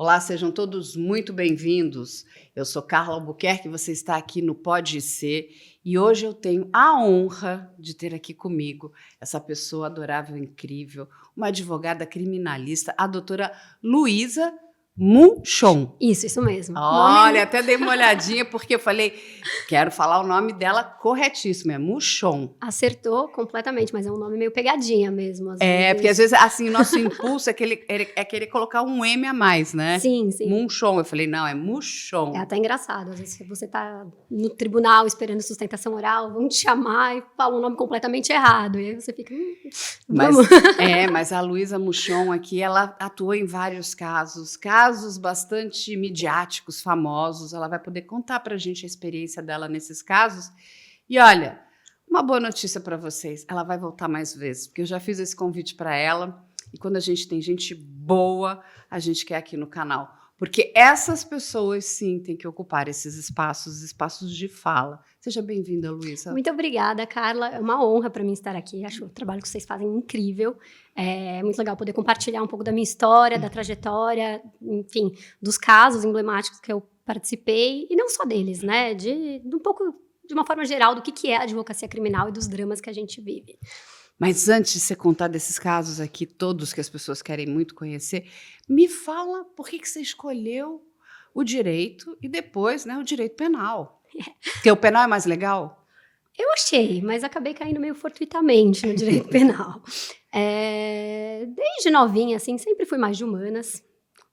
Olá, sejam todos muito bem-vindos. Eu sou Carla Albuquerque, você está aqui no Pode Ser e hoje eu tenho a honra de ter aqui comigo essa pessoa adorável, incrível, uma advogada criminalista, a doutora Luísa Munchon. Isso mesmo. Olha, até dei uma olhadinha porque eu falei, quero falar o nome dela corretíssimo, é Munchon. Acertou completamente, mas é um nome meio pegadinha mesmo. Às vezes. Porque às vezes, assim, o nosso impulso é querer colocar um M a mais, né? Sim. Munchon. Eu falei, não, é Munchon. É até engraçado. Às vezes você tá no tribunal esperando sustentação oral, vão te chamar e falam um nome completamente errado. E aí você fica, vamos. Mas a Luísa Munchon aqui, ela atuou em vários casos bastante midiáticos, famosos. Ela vai poder contar pra gente a experiência dela nesses casos. E olha, uma boa notícia para vocês, ela vai voltar mais vezes, porque eu já fiz esse convite para ela, e quando a gente tem gente boa, a gente quer aqui no canal. Porque essas pessoas, sim, têm que ocupar esses espaços de fala. Seja bem-vinda, Luísa. Muito obrigada, Carla. É uma honra para mim estar aqui. Acho o trabalho que vocês fazem incrível. É muito legal poder compartilhar um pouco da minha história, da trajetória, enfim, dos casos emblemáticos que eu participei, e não só deles, né? De um pouco, de uma forma geral, do que é a advocacia criminal e dos dramas que a gente vive. Mas antes de você contar desses casos aqui, todos que as pessoas querem muito conhecer, me fala por que você escolheu o direito e depois, né, o direito penal. Porque o penal é mais legal? Eu achei, mas acabei caindo meio fortuitamente no direito penal. Desde novinha, assim, sempre fui mais de humanas,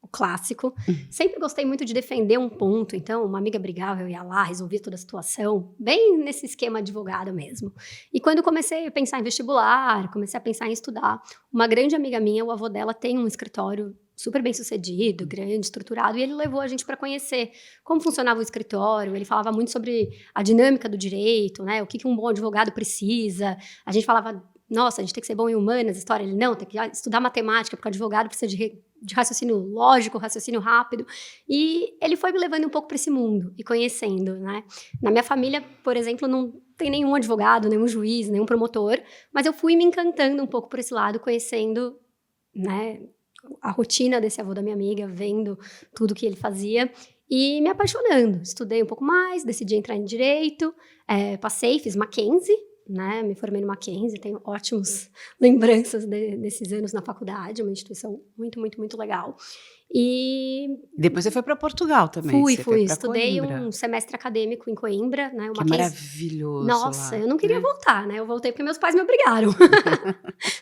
o clássico. Sempre gostei muito de defender um ponto, então uma amiga brigava, eu ia lá, resolvia toda a situação, bem nesse esquema advogado mesmo. E quando comecei a pensar em vestibular, comecei a pensar em estudar, uma grande amiga minha, o avô dela tem um escritório super bem sucedido, grande, estruturado, e ele levou a gente para conhecer como funcionava o escritório. Ele falava muito sobre a dinâmica do direito, né, o que um bom advogado precisa. A gente falava, nossa, a gente tem que ser bom em humanas, história. Ele, não, tem que estudar matemática, porque o advogado precisa de raciocínio lógico, raciocínio rápido. E ele foi me levando um pouco para esse mundo e conhecendo, né. Na minha família, por exemplo, não tem nenhum advogado, nenhum juiz, nenhum promotor, mas eu fui me encantando um pouco por esse lado, conhecendo, né, a rotina desse avô da minha amiga, vendo tudo que ele fazia e me apaixonando. Estudei um pouco mais, decidi entrar em direito, passei, fiz Mackenzie, né? Me formei no Mackenzie, tenho ótimas lembranças desses anos na faculdade, uma instituição muito, muito, muito legal. E depois você foi para Portugal também. Fui. Estudei um semestre acadêmico em Coimbra, né? Que maravilhoso. Nossa, lá, eu não queria voltar, né? Eu voltei porque meus pais me obrigaram.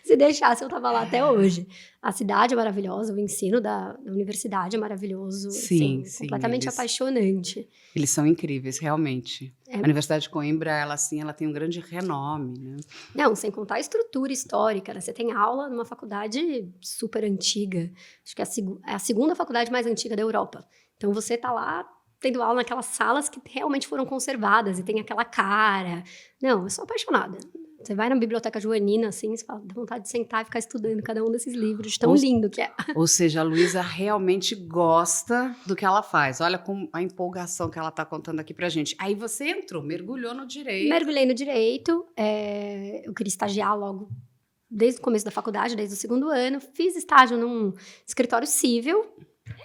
Se deixasse, eu tava lá até hoje. A cidade é maravilhosa, o ensino da universidade é maravilhoso. Sim, completamente apaixonante. Eles são incríveis, realmente. A Universidade de Coimbra, ela tem um grande renome, né? Não, sem contar a estrutura histórica, né? Você tem aula numa faculdade super antiga. Acho que é a segunda faculdade mais antiga da Europa. Então, você tá lá tendo aula naquelas salas que realmente foram conservadas e tem aquela cara. Não, eu sou apaixonada. Você vai na biblioteca joanina, assim, você fala, dá vontade de sentar e ficar estudando cada um desses livros, tão lindo que é. Ou seja, a Luísa realmente gosta do que ela faz. Olha com a empolgação que ela está contando aqui pra gente. Aí você entrou, mergulhou no direito. Mergulhei no direito, eu queria estagiar logo desde o começo da faculdade, desde o segundo ano. Fiz estágio num escritório civil.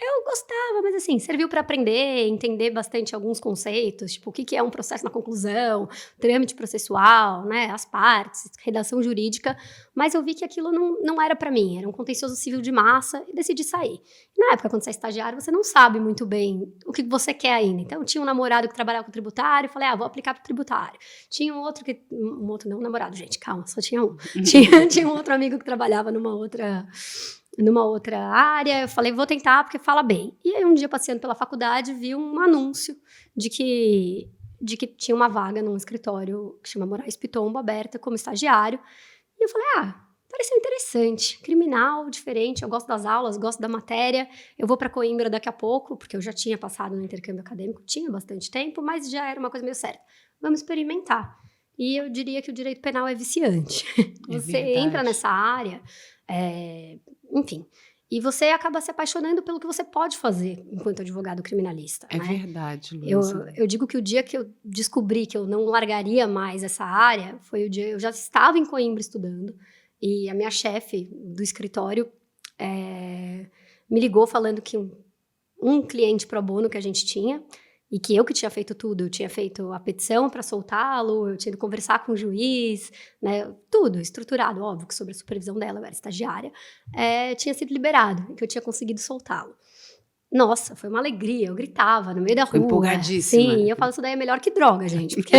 Eu gostava, mas assim, serviu para aprender, entender bastante alguns conceitos, tipo, o que é um processo na conclusão, trâmite processual, né, as partes, redação jurídica, mas eu vi que aquilo não era para mim, era um contencioso civil de massa e decidi sair. E na época, quando você é estagiário, você não sabe muito bem o que você quer ainda. Então, tinha um namorado que trabalhava com tributário, falei, vou aplicar para o tributário. Tinha um outro namorado, gente, calma, só tinha um. Tinha um outro amigo que trabalhava numa outra área, eu falei, vou tentar porque fala bem. E aí um dia, passeando pela faculdade, vi um anúncio de que tinha uma vaga num escritório que chama Moraes Pitombo, aberta como estagiário. E eu falei, pareceu interessante, criminal, diferente, eu gosto das aulas, gosto da matéria, eu vou para Coimbra daqui a pouco, porque eu já tinha passado no intercâmbio acadêmico, tinha bastante tempo, mas já era uma coisa meio certa. Vamos experimentar. E eu diria que o direito penal é viciante. Você entra nessa área, enfim, e você acaba se apaixonando pelo que você pode fazer enquanto advogado criminalista. É, né? verdade, Luísa. Eu digo que o dia que eu descobri que eu não largaria mais essa área, foi o dia eu já estava em Coimbra estudando, e a minha chefe do escritório me ligou falando que um cliente pro bono que a gente tinha, e que eu que tinha feito tudo, eu tinha feito a petição para soltá-lo, eu tinha ido conversar com o juiz, né, tudo estruturado, óbvio que sob a supervisão dela, eu era estagiária, tinha sido liberado, e que eu tinha conseguido soltá-lo. Nossa, foi uma alegria, eu gritava no meio da Ficou rua. empolgadíssima. Sim, eu falo, isso daí é melhor que droga, gente, porque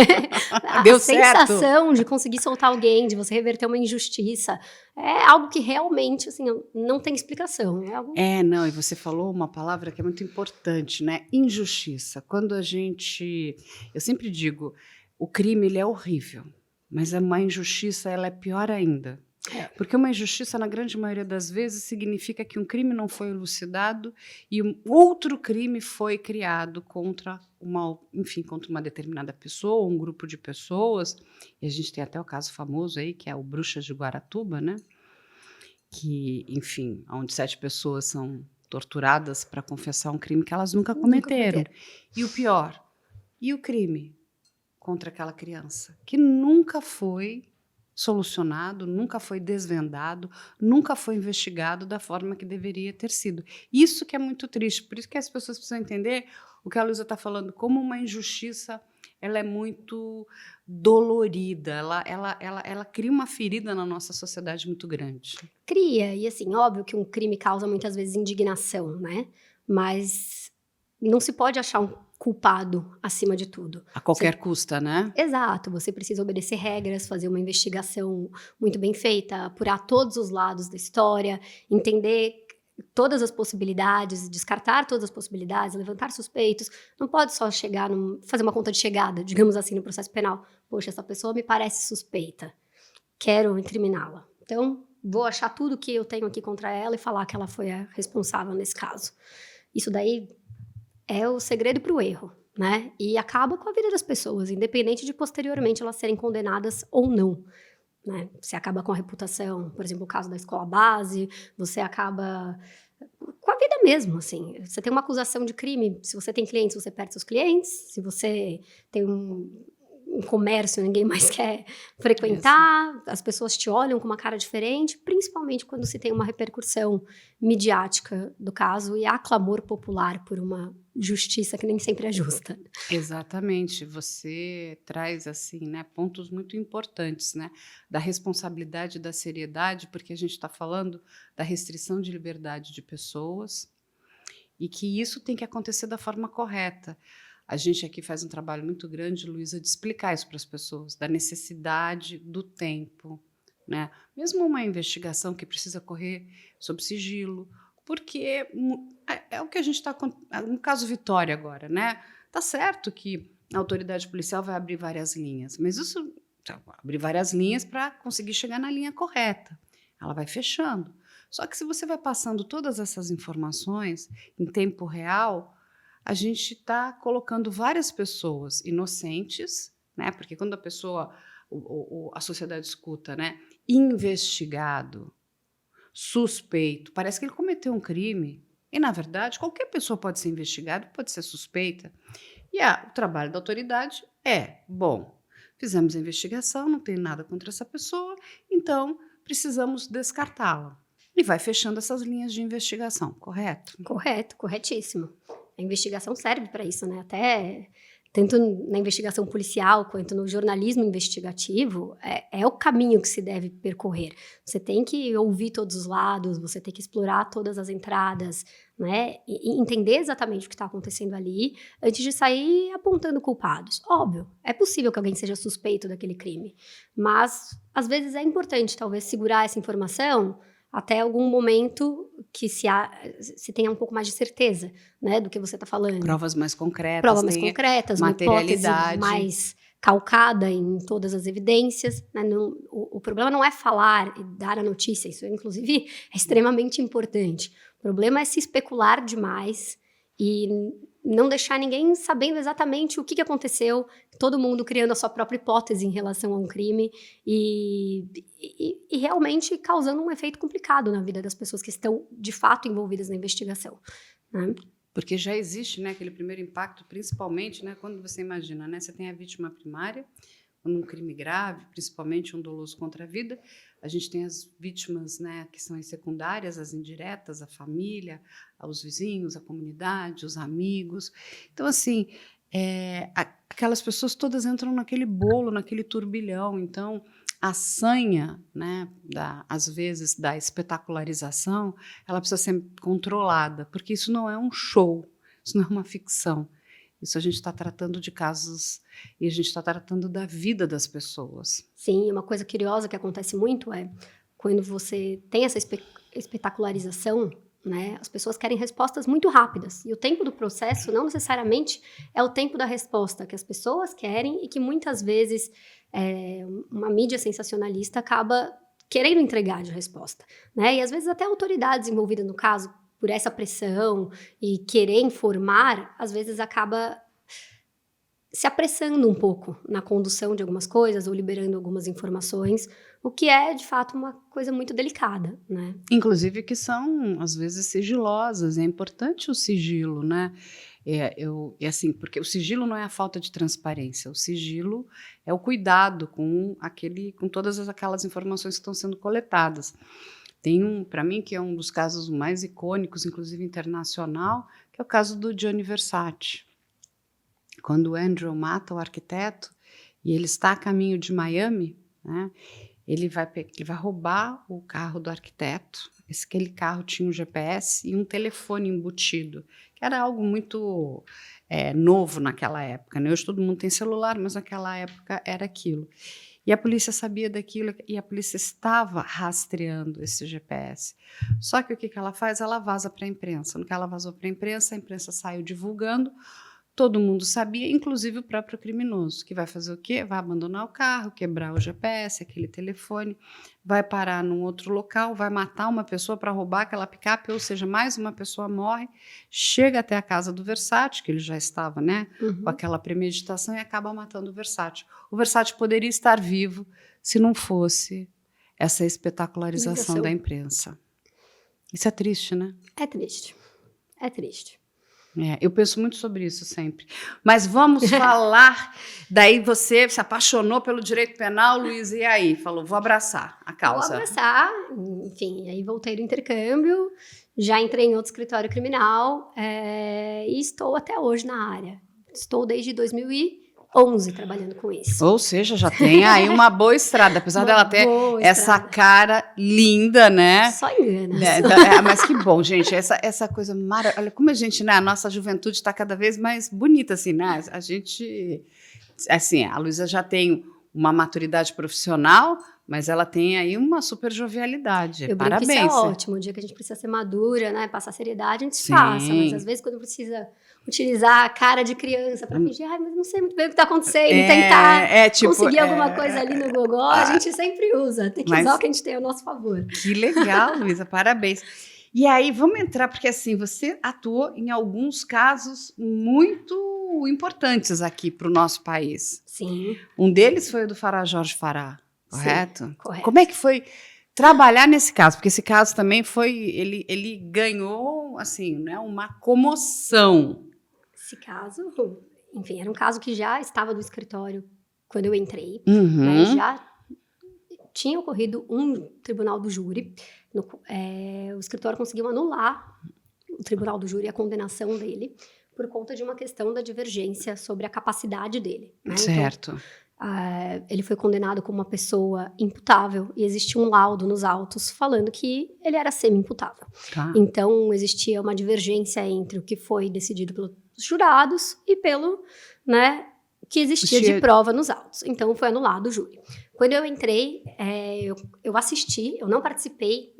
a Deu certo. sensação de conseguir soltar alguém, de você reverter uma injustiça, é algo que realmente, assim, não tem explicação. É algo... Não, e você falou uma palavra que é muito importante, né? Injustiça. Quando a gente... Eu sempre digo, o crime, ele é horrível, mas uma injustiça, ela é pior ainda. Porque uma injustiça, na grande maioria das vezes, significa que um crime não foi elucidado e um outro crime foi criado contra contra uma determinada pessoa, um grupo de pessoas. E a gente tem até o caso famoso aí, que é o Bruxas de Guaratuba, né? Que, enfim, onde 7 pessoas são torturadas para confessar um crime que elas nunca cometeram. E o pior, e o crime contra aquela criança, que nunca foi solucionado, nunca foi desvendado, nunca foi investigado da forma que deveria ter sido. Isso que é muito triste, por isso que as pessoas precisam entender o que a Luísa está falando, como uma injustiça ela é muito dolorida, ela cria uma ferida na nossa sociedade muito grande. Cria, e assim, óbvio que um crime causa muitas vezes indignação, né? Mas não se pode achar um culpado acima de tudo. A qualquer custo, né? Exato, você precisa obedecer regras, fazer uma investigação muito bem feita, apurar todos os lados da história, entender todas as possibilidades, descartar todas as possibilidades, levantar suspeitos. Não pode só chegar, fazer uma conta de chegada, digamos assim, no processo penal. Poxa, essa pessoa me parece suspeita, quero incriminá-la. Então, vou achar tudo que eu tenho aqui contra ela e falar que ela foi a responsável nesse caso. Isso daí é o segredo para o erro, né? E acaba com a vida das pessoas, independente de posteriormente elas serem condenadas ou não. Né? Você acaba com a reputação, por exemplo, o caso da escola base, você acaba com a vida mesmo, assim. Você tem uma acusação de crime, se você tem clientes, você perde seus clientes, se você tem um comércio, ninguém mais quer frequentar, as pessoas te olham com uma cara diferente, principalmente quando se tem uma repercussão midiática do caso e há clamor popular por uma justiça que nem sempre é justa. Exatamente, você traz assim, né, pontos muito importantes, né, da responsabilidade e da seriedade, porque a gente está falando da restrição de liberdade de pessoas e que isso tem que acontecer da forma correta. A gente aqui faz um trabalho muito grande, Luísa, de explicar isso para as pessoas, da necessidade do tempo, né? Mesmo uma investigação que precisa correr sob sigilo, porque é o que a gente está... No caso Vitória agora, né? Tá certo que a autoridade policial vai abrir várias linhas, mas isso abrir várias linhas para conseguir chegar na linha correta. Ela vai fechando. Só que se você vai passando todas essas informações em tempo real, a gente está colocando várias pessoas inocentes, né? Porque quando a pessoa, a sociedade escuta, né? Investigado, suspeito, parece que ele cometeu um crime. E, na verdade, qualquer pessoa pode ser investigada, pode ser suspeita. E o trabalho da autoridade bom, fizemos a investigação, não tem nada contra essa pessoa, então precisamos descartá-la. E vai fechando essas linhas de investigação, correto? Correto, corretíssimo. A investigação serve para isso, né? Até tanto na investigação policial quanto no jornalismo investigativo, é o caminho que se deve percorrer. Você tem que ouvir todos os lados, você tem que explorar todas as entradas, né? E entender exatamente o que está acontecendo ali antes de sair apontando culpados. Óbvio, é possível que alguém seja suspeito daquele crime, mas às vezes é importante talvez segurar essa informação até algum momento que se tenha um pouco mais de certeza, né, do que você está falando. Provas mais concretas. Provas mais concretas, uma hipótese mais calcada em todas as evidências. Né? O problema não é falar e dar a notícia, isso inclusive é extremamente importante. O problema é se especular demais e não deixar ninguém sabendo exatamente o que aconteceu, todo mundo criando a sua própria hipótese em relação a um crime e realmente causando um efeito complicado na vida das pessoas que estão, de fato, envolvidas na investigação. Né? Porque já existe, né, aquele primeiro impacto, principalmente, né, quando você imagina, né, você tem a vítima primária, um crime grave, principalmente um doloso contra a vida, a gente tem as vítimas, né, que são as secundárias, as indiretas, a família, os vizinhos, a comunidade, os amigos. Então, assim, aquelas pessoas todas entram naquele bolo, naquele turbilhão. Então, a sanha, né, às vezes, da espetacularização, ela precisa ser controlada, porque isso não é um show, isso não é uma ficção. Isso a gente está tratando de casos e a gente está tratando da vida das pessoas. Sim, uma coisa curiosa que acontece muito é quando você tem essa espetacularização, né, as pessoas querem respostas muito rápidas. E o tempo do processo não necessariamente é o tempo da resposta que as pessoas querem e que muitas vezes uma mídia sensacionalista acaba querendo entregar de resposta, né? E às vezes até autoridades envolvidas no caso, por essa pressão e querer informar, às vezes acaba se apressando um pouco na condução de algumas coisas ou liberando algumas informações, o que é, de fato, uma coisa muito delicada, né? Inclusive que são, às vezes, sigilosas. É importante o sigilo, né? Assim, porque o sigilo não é a falta de transparência, o sigilo é o cuidado com todas aquelas informações que estão sendo coletadas. Tem para mim, que é um dos casos mais icônicos, inclusive internacional, que é o caso do Gianni Versace. Quando o Andrew mata o arquiteto e ele está a caminho de Miami, né, ele vai roubar o carro do arquiteto. Aquele carro tinha um GPS e um telefone embutido, que era algo muito novo naquela época, né? Hoje todo mundo tem celular, mas naquela época era aquilo. E a polícia sabia daquilo e a polícia estava rastreando esse GPS. Só que o que ela faz? Ela vaza para a imprensa. No que ela vazou para a imprensa saiu divulgando. Todo mundo sabia, inclusive o próprio criminoso, que vai fazer o quê? Vai abandonar o carro, quebrar o GPS, aquele telefone, vai parar num outro local, vai matar uma pessoa para roubar aquela picape, ou seja, mais uma pessoa morre, chega até a casa do Versace, que ele já estava, né, com aquela premeditação, e acaba matando o Versace. O Versace poderia estar vivo se não fosse essa espetacularização da imprensa. Isso é triste, né? É triste. É triste. Eu penso muito sobre isso sempre. Mas vamos falar. Daí você se apaixonou pelo direito penal, Luísa, e aí? Falou, vou abraçar a causa. Vou abraçar, enfim, aí voltei do intercâmbio, já entrei em outro escritório criminal e estou até hoje na área. Estou desde 2011 trabalhando com isso. Ou seja, já tem aí uma boa estrada, apesar dela ter essa cara linda, né? Só engana. Mas que bom, gente, essa coisa maravilhosa. Olha como a gente, né, a nossa juventude está cada vez mais bonita, assim, né? A gente, assim, a Luísa já tem uma maturidade profissional, mas ela tem aí uma super jovialidade. Eu Parabéns. Isso é ótimo. O dia que a gente precisa ser madura, né, passar seriedade, a gente passa. Mas às vezes quando precisa utilizar a cara de criança para fingir, mas não sei muito bem o que está acontecendo, e tentar conseguir alguma coisa ali no gogó, a gente sempre usa. Tem que usar o que a gente tem ao nosso favor. Que legal, Luísa, parabéns. E aí, vamos entrar, porque assim, você atuou em alguns casos muito importantes aqui para o nosso país. Sim. Um deles foi o do Farah Jorge Farah, correto? Sim, correto. Como é que foi trabalhar nesse caso? Porque esse caso também foi, ele ganhou, assim, né, uma comoção. Esse caso, enfim, era um caso que já estava no escritório quando eu entrei, Uhum. Já tinha ocorrido um tribunal do júri, o escritório conseguiu anular o tribunal do júri, a condenação dele, por conta de uma questão da divergência sobre a capacidade dele. Né? Certo. Então, ele foi condenado como uma pessoa imputável e existia um laudo nos autos falando que ele era semi-imputável. Tá. Então, existia uma divergência entre o que foi decidido pelos jurados e pelo, né, que existia de prova nos autos. Então, foi anulado o júri. Quando eu entrei, eu assisti, eu não participei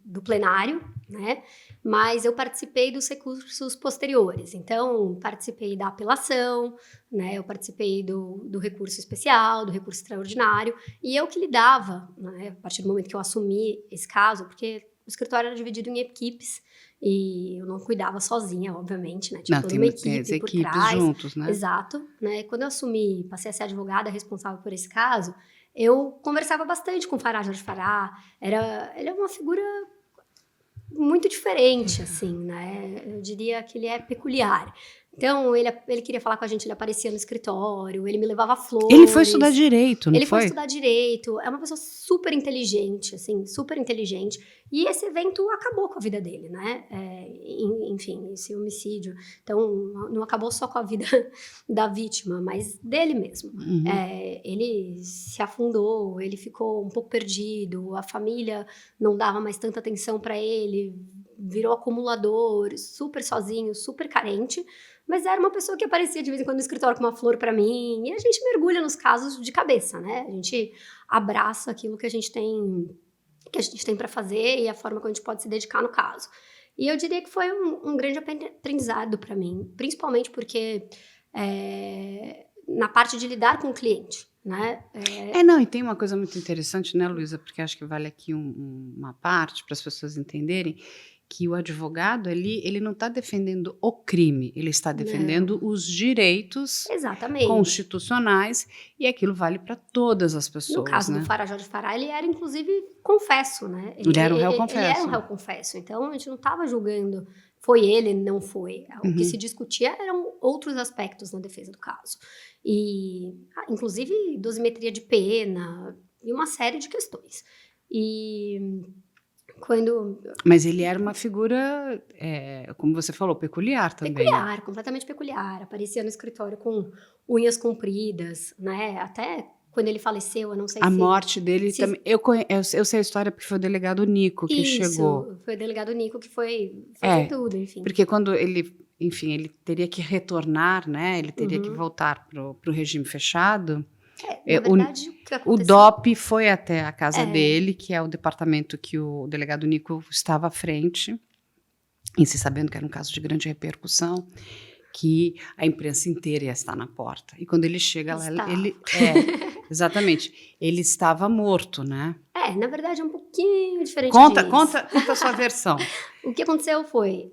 do plenário, né, mas eu participei dos recursos posteriores. Então, participei da apelação, né, eu participei do recurso especial, do recurso extraordinário, e eu que lidava, né, a partir do momento que eu assumi esse caso, porque o escritório era dividido em equipes, e eu não cuidava sozinha, obviamente, né? Tinha toda uma equipe por trás. Juntos, né? Exato. Né? Quando eu assumi, passei a ser advogada responsável por esse caso, eu conversava bastante com o Farah Jorge Farah. Ele é uma figura muito diferente, assim, né? Eu diria que ele é peculiar. Então, ele queria falar com a gente, ele aparecia no escritório, ele me levava flores. Ele foi estudar direito, não Ele foi foi? estudar direito, é uma pessoa super inteligente, assim, super inteligente. E esse evento acabou com a vida dele, né? Enfim, esse homicídio. Então, não acabou só com a vida da vítima, mas dele mesmo. Uhum. Ele se afundou, ele ficou um pouco perdido, a família não dava mais tanta atenção para ele, virou acumulador, super sozinho, super carente. Mas era uma pessoa que aparecia de vez em quando no escritório com uma flor pra mim. E a gente mergulha nos casos de cabeça, né? A gente abraça aquilo que a gente tem para fazer e a forma como a gente pode se dedicar no caso. E eu diria que foi um grande aprendizado para mim, principalmente porque na parte de lidar com o cliente, né? Não, e tem uma coisa muito interessante, né, Luísa? Porque acho que vale aqui uma parte para as pessoas entenderem que o advogado ali, ele não está defendendo o crime, ele está defendendo os direitos Exatamente. constitucionais e aquilo vale para todas as pessoas. No caso, né, do Farah Jorge Farah, ele era inclusive confesso, né? Ele era um réu confesso. Ele era um réu confesso, então a gente não estava julgando foi ele, não foi. O que se discutia eram outros aspectos na defesa do caso. E, inclusive, dosimetria de pena e uma série de questões. Mas ele era uma figura, como você falou, peculiar também. Peculiar, completamente peculiar. Aparecia no escritório com unhas compridas, né? Até quando ele faleceu, eu não sei a morte dele também. Eu sei a história porque foi o delegado Nico que chegou. Foi o delegado Nico que foi fazer tudo, enfim. Porque quando ele teria que retornar, né? Ele teria que voltar pro regime fechado. Na verdade, o que aconteceu? O DOP foi até a casa dele, que é o departamento que o delegado Nico estava à frente, em se sabendo que era um caso de grande repercussão, que a imprensa inteira ia estar na porta. E quando ele chega lá, exatamente, ele estava morto, né? Na verdade é um pouquinho diferente Conta a sua versão. O que aconteceu foi,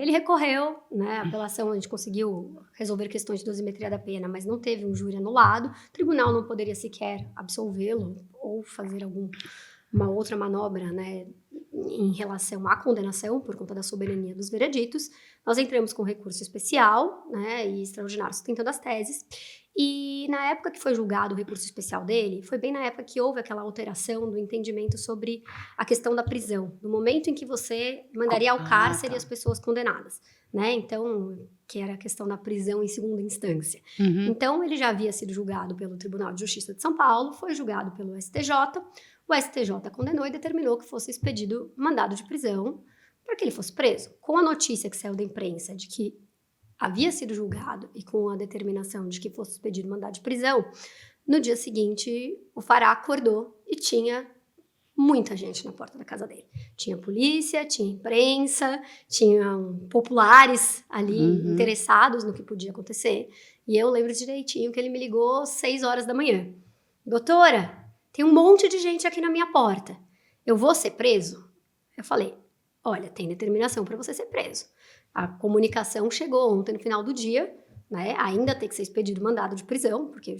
ele recorreu, né, a apelação, a gente conseguiu resolver questões de dosimetria da pena, mas não teve um júri anulado, o tribunal não poderia sequer absolvê-lo ou fazer uma outra manobra, né, em relação à condenação, por conta da soberania dos vereditos. Nós entramos com recurso especial, né, e extraordinário sustentando as teses, e na época que foi julgado o recurso especial dele, foi bem na época que houve aquela alteração do entendimento sobre a questão da prisão, no momento em que você mandaria ao cárcere as pessoas condenadas, né? Então, que era a questão da prisão em segunda instância. Então, ele já havia sido julgado pelo Tribunal de Justiça de São Paulo, foi julgado pelo STJ, o STJ condenou e determinou que fosse expedido mandado de prisão para que ele fosse preso. Com a notícia que saiu da imprensa de que havia sido julgado e com a determinação de que fosse expedido mandado de prisão, no dia seguinte o Farah acordou e tinha muita gente na porta da casa dele. Tinha polícia, tinha imprensa, tinham populares ali interessados no que podia acontecer. E eu lembro direitinho que ele me ligou 6 horas da manhã. Doutora, tem um monte de gente aqui na minha porta. Eu vou ser preso? Eu falei, olha, tem determinação para você ser preso. A comunicação chegou ontem no final do dia, né? Ainda tem que ser expedido mandado de prisão, porque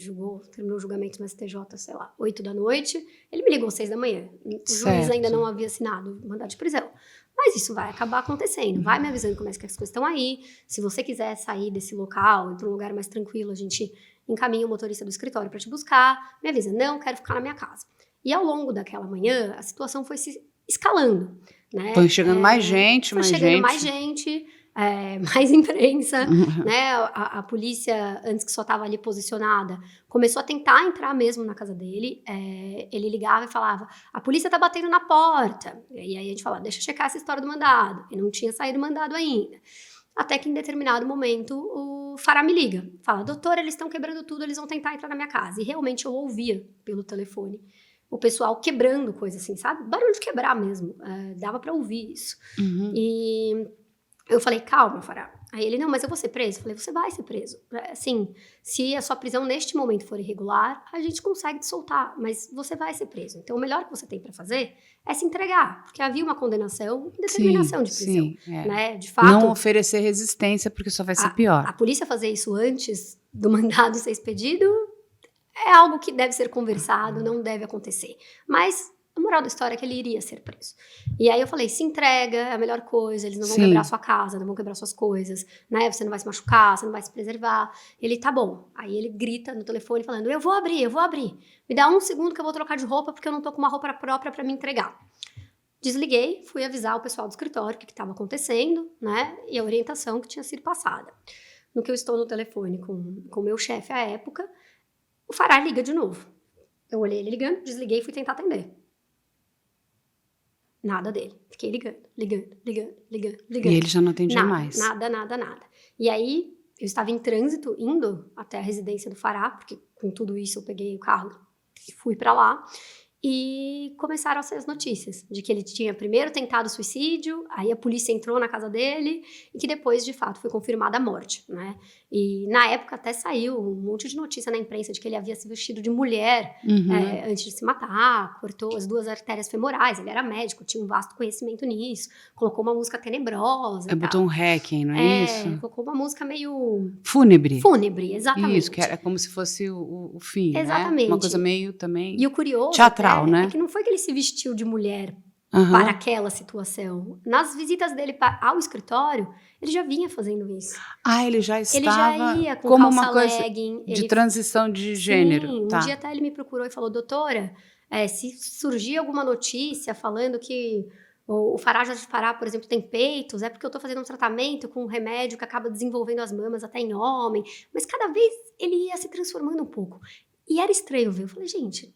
terminou o julgamento no STJ, sei lá, 8 da noite. Ele me ligou 6 da manhã. O juiz ainda não havia assinado o mandado de prisão. Mas isso vai acabar acontecendo. Vai me avisando como é que as coisas estão aí. Se você quiser sair desse local, ir para um lugar mais tranquilo, a gente encaminha o motorista do escritório para te buscar. Me avisa, não, quero ficar na minha casa. E ao longo daquela manhã, a situação foi se escalando, né? Foi chegando mais gente, mais gente, mais imprensa, né? A polícia, antes que só estava ali posicionada, começou a tentar entrar mesmo na casa dele. Ele ligava e falava, a polícia tá batendo na porta. E aí a gente falava, deixa eu checar essa história do mandado. E não tinha saído o mandado ainda. Até que em determinado momento o Farah me liga. Fala, doutora, eles estão quebrando tudo, eles vão tentar entrar na minha casa. E realmente eu ouvia pelo telefone o pessoal quebrando coisa assim, sabe? Barulho de quebrar mesmo. Dava pra ouvir isso. E eu falei, calma, Farah. Aí ele, não, mas eu vou ser preso? Eu falei, você vai ser preso. Assim, se a sua prisão neste momento for irregular, a gente consegue te soltar, mas você vai ser preso. Então, o melhor que você tem para fazer é se entregar, porque havia uma condenação e determinação de prisão. Né? De fato, não oferecer resistência, porque só vai ser pior. A polícia fazer isso antes do mandado ser expedido é algo que deve ser conversado, não deve acontecer. Mas A moral da história é que ele iria ser preso. E aí eu falei, se entrega, é a melhor coisa, eles não vão Sim. quebrar sua casa, não vão quebrar suas coisas, né? Você não vai se machucar, você não vai se preservar. Ele, tá bom. Aí ele grita no telefone falando, eu vou abrir. Me dá 1 segundo que eu vou trocar de roupa, porque eu não tô com uma roupa própria pra me entregar. Desliguei, fui avisar o pessoal do escritório o que estava acontecendo, né? E a orientação que tinha sido passada. No que eu estou no telefone com o meu chefe à época, o Fará liga de novo. Eu olhei ele ligando, desliguei e fui tentar atender. Nada dele. Fiquei ligando. E ele já não atendia mais. Nada. E aí, eu estava em trânsito, indo até a residência do Fará, porque com tudo isso eu peguei o carro e fui pra lá. E começaram a sair as notícias de que ele tinha primeiro tentado suicídio, aí a polícia entrou na casa dele e que depois, de fato, foi confirmada a morte, né? E na época até saiu um monte de notícia na imprensa de que ele havia se vestido de mulher antes de se matar, cortou as 2 artérias femorais, ele era médico, tinha um vasto conhecimento nisso, colocou uma música tenebrosa. Botou um Requiem, não é isso? Colocou uma música meio... Fúnebre, exatamente. Isso, que era como se fosse o fim, Exatamente. Né? Uma coisa meio também E o curioso teatral, né? É que não foi que ele se vestiu de mulher para aquela situação. Nas visitas dele ao escritório, ele já vinha fazendo isso. Ele já estava ele já ia com como calça uma coisa legging, de transição de gênero. Sim, tá. Um dia até ele me procurou e falou, doutora, se surgir alguma notícia falando que o Fará Jorge Fará, por exemplo, tem peitos, é porque eu tô fazendo um tratamento com um remédio que acaba desenvolvendo as mamas até em homem. Mas cada vez ele ia se transformando um pouco. E era estranho ver. Eu falei, gente,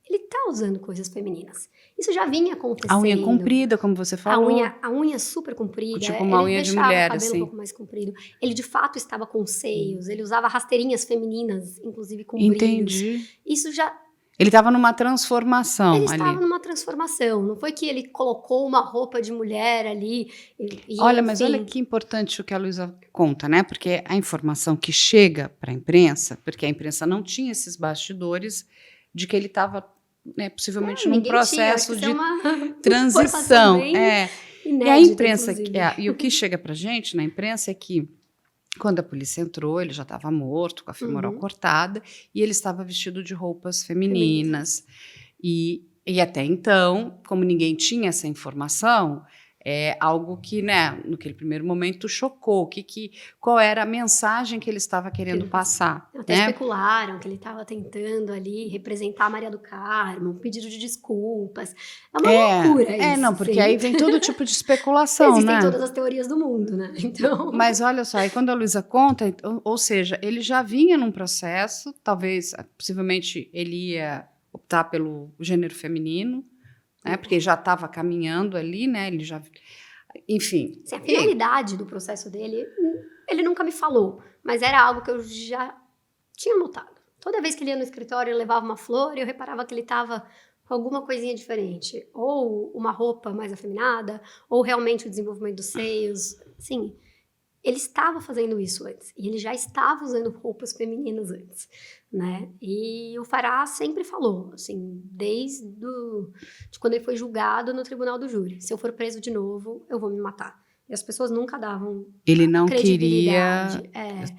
ele tá usando coisas femininas. Isso já vinha acontecendo. A unha comprida, como você falou. A unha super comprida. Tipo uma unha de mulher, ele deixava o cabelo assim. um pouco mais comprido. Ele, de fato, estava com seios. Ele usava rasteirinhas femininas, inclusive com Entendi. brilhos. Isso já... Ele estava numa transformação Ele ali. estava numa transformação. Não foi que ele colocou uma roupa de mulher ali. Mas olha que importante o que a Luísa conta, né? Porque a informação que chega para a imprensa, porque a imprensa não tinha esses bastidores de que ele estava, né, possivelmente num processo de transição. Inédita, e a imprensa, e o que chega para a gente na imprensa é que quando a polícia entrou, ele já estava morto, com a femoral cortada, e ele estava vestido de roupas femininas. E até então, como ninguém tinha essa informação, é algo que, né, naquele primeiro momento chocou. Qual era a mensagem que ele estava querendo passar? Até especularam que ele estava tentando ali representar a Maria do Carmo, um pedido de desculpas. É uma loucura isso. Não, porque aí vem todo tipo de especulação, Existem todas as teorias do mundo, né? Então... Mas olha só, aí quando a Luísa conta, ou seja, ele já vinha num processo, talvez, possivelmente, ele ia optar pelo gênero feminino, né? Porque já estava caminhando ali, né? Ele já... Enfim. A finalidade do processo dele, ele nunca me falou, mas era algo que eu já tinha notado. Toda vez que ele ia no escritório, ele levava uma flor e eu reparava que ele estava com alguma coisinha diferente. Ou uma roupa mais afeminada, ou realmente o desenvolvimento dos seios. Assim, ele estava fazendo isso antes. E ele já estava usando roupas femininas antes, né? E o Fará sempre falou, assim, desde de quando ele foi julgado no tribunal do júri. Se eu for preso de novo, eu vou me matar. E as pessoas nunca davam Ele não queria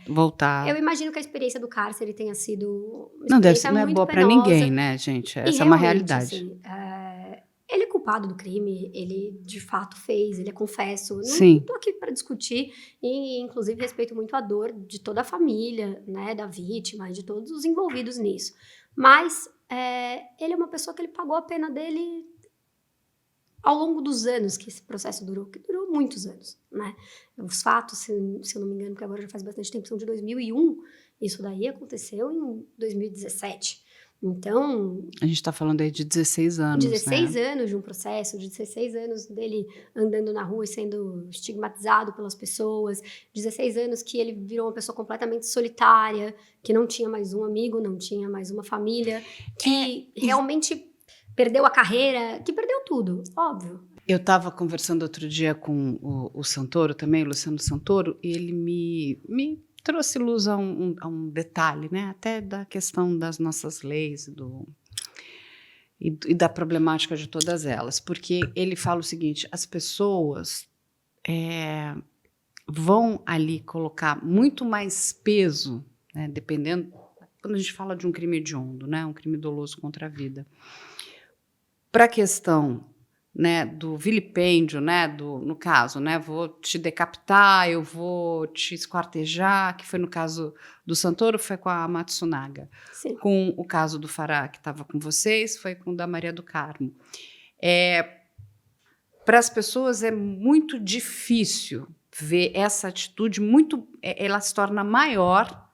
voltar. Eu imagino que a experiência do cárcere tenha sido... Não é boa para ninguém, né, gente? Essa é uma realidade. Assim, ele é culpado do crime, ele de fato fez, ele é confesso. Sim. Não estou aqui para discutir e, inclusive, respeito muito a dor de toda a família, né, da vítima, de todos os envolvidos nisso. Mas ele é uma pessoa que ele pagou a pena dele ao longo dos anos que esse processo durou, que durou muitos anos, né? Os fatos, se eu não me engano, porque agora já faz bastante tempo, são de 2001. Isso daí aconteceu em 2017. Então... A gente está falando aí de 16 anos, 16 anos de um processo, de 16 anos dele andando na rua e sendo estigmatizado pelas pessoas, 16 anos que ele virou uma pessoa completamente solitária, que não tinha mais um amigo, não tinha mais uma família, que realmente perdeu a carreira, que perdeu tudo, óbvio. Eu estava conversando outro dia com o Santoro também, o Luciano Santoro, e ele me trouxe luz a um detalhe, né? Até da questão das nossas leis e da problemática de todas elas. Porque ele fala o seguinte, as pessoas vão ali colocar muito mais peso, né? Dependendo... Quando a gente fala de um crime hediondo, né? Um crime doloso contra a vida... para a questão, né, do vilipêndio, né, no caso, né, vou te decapitar, eu vou te esquartejar, que foi no caso do Santoro, foi com a Matsunaga. Sim. Com o caso do Fará, que estava com vocês, foi com o da Maria do Carmo. Para as pessoas é muito difícil ver essa atitude, ela se torna maior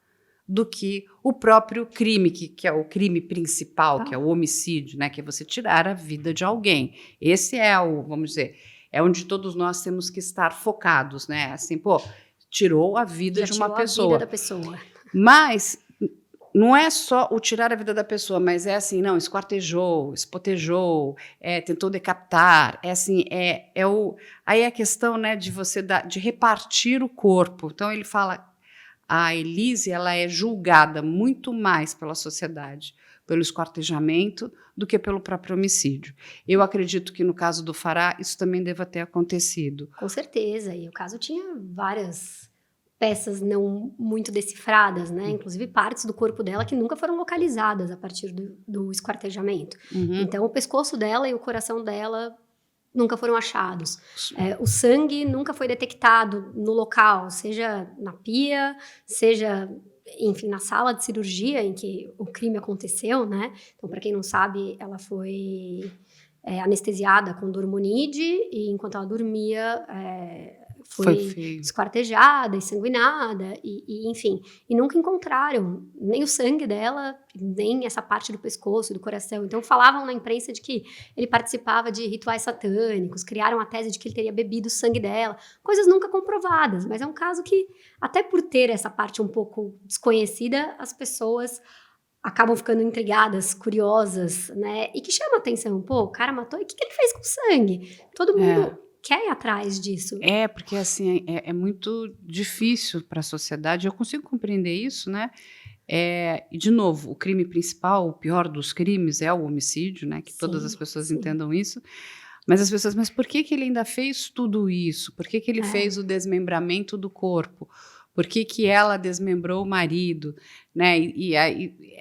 do que o próprio crime, que é o crime principal, que é o homicídio, né, que é você tirar a vida de alguém. Esse é vamos dizer, é onde todos nós temos que estar focados, né? Assim, tirou a vida de uma pessoa. A vida da pessoa. Mas não é só o tirar a vida da pessoa, mas é assim, não, esquartejou, espotejou, tentou decapitar, assim, aí é a questão, né, de você de repartir o corpo. Então ele fala, a Elise, ela é julgada muito mais pela sociedade, pelo esquartejamento, do que pelo próprio homicídio. Eu acredito que no caso do Fará, isso também deva ter acontecido. Com certeza, e o caso tinha várias peças não muito decifradas, né? Inclusive partes do corpo dela que nunca foram localizadas a partir do esquartejamento. Uhum. Então, o pescoço dela e o coração dela nunca foram achados. O sangue nunca foi detectado no local, seja na pia, seja, enfim, na sala de cirurgia em que o crime aconteceu, né? Então, para quem não sabe, ela foi anestesiada com dormonide e enquanto ela dormia... foi esquartejada, ensanguinada, enfim. E nunca encontraram nem o sangue dela, nem essa parte do pescoço e do coração. Então, falavam na imprensa de que ele participava de rituais satânicos, criaram a tese de que ele teria bebido o sangue dela. Coisas nunca comprovadas, mas é um caso que, até por ter essa parte um pouco desconhecida, as pessoas acabam ficando intrigadas, curiosas, né? E que chama a atenção. Pô, o cara matou, e o que ele fez com o sangue? Todo mundo... quer ir atrás disso. Porque assim, é muito difícil para a sociedade, eu consigo compreender isso, né? E, de novo, o crime principal, o pior dos crimes é o homicídio, né? Que todas as pessoas entendam isso. Mas por que ele ainda fez tudo isso? Por que ele fez o desmembramento do corpo? Por que ela desmembrou o marido? Né? E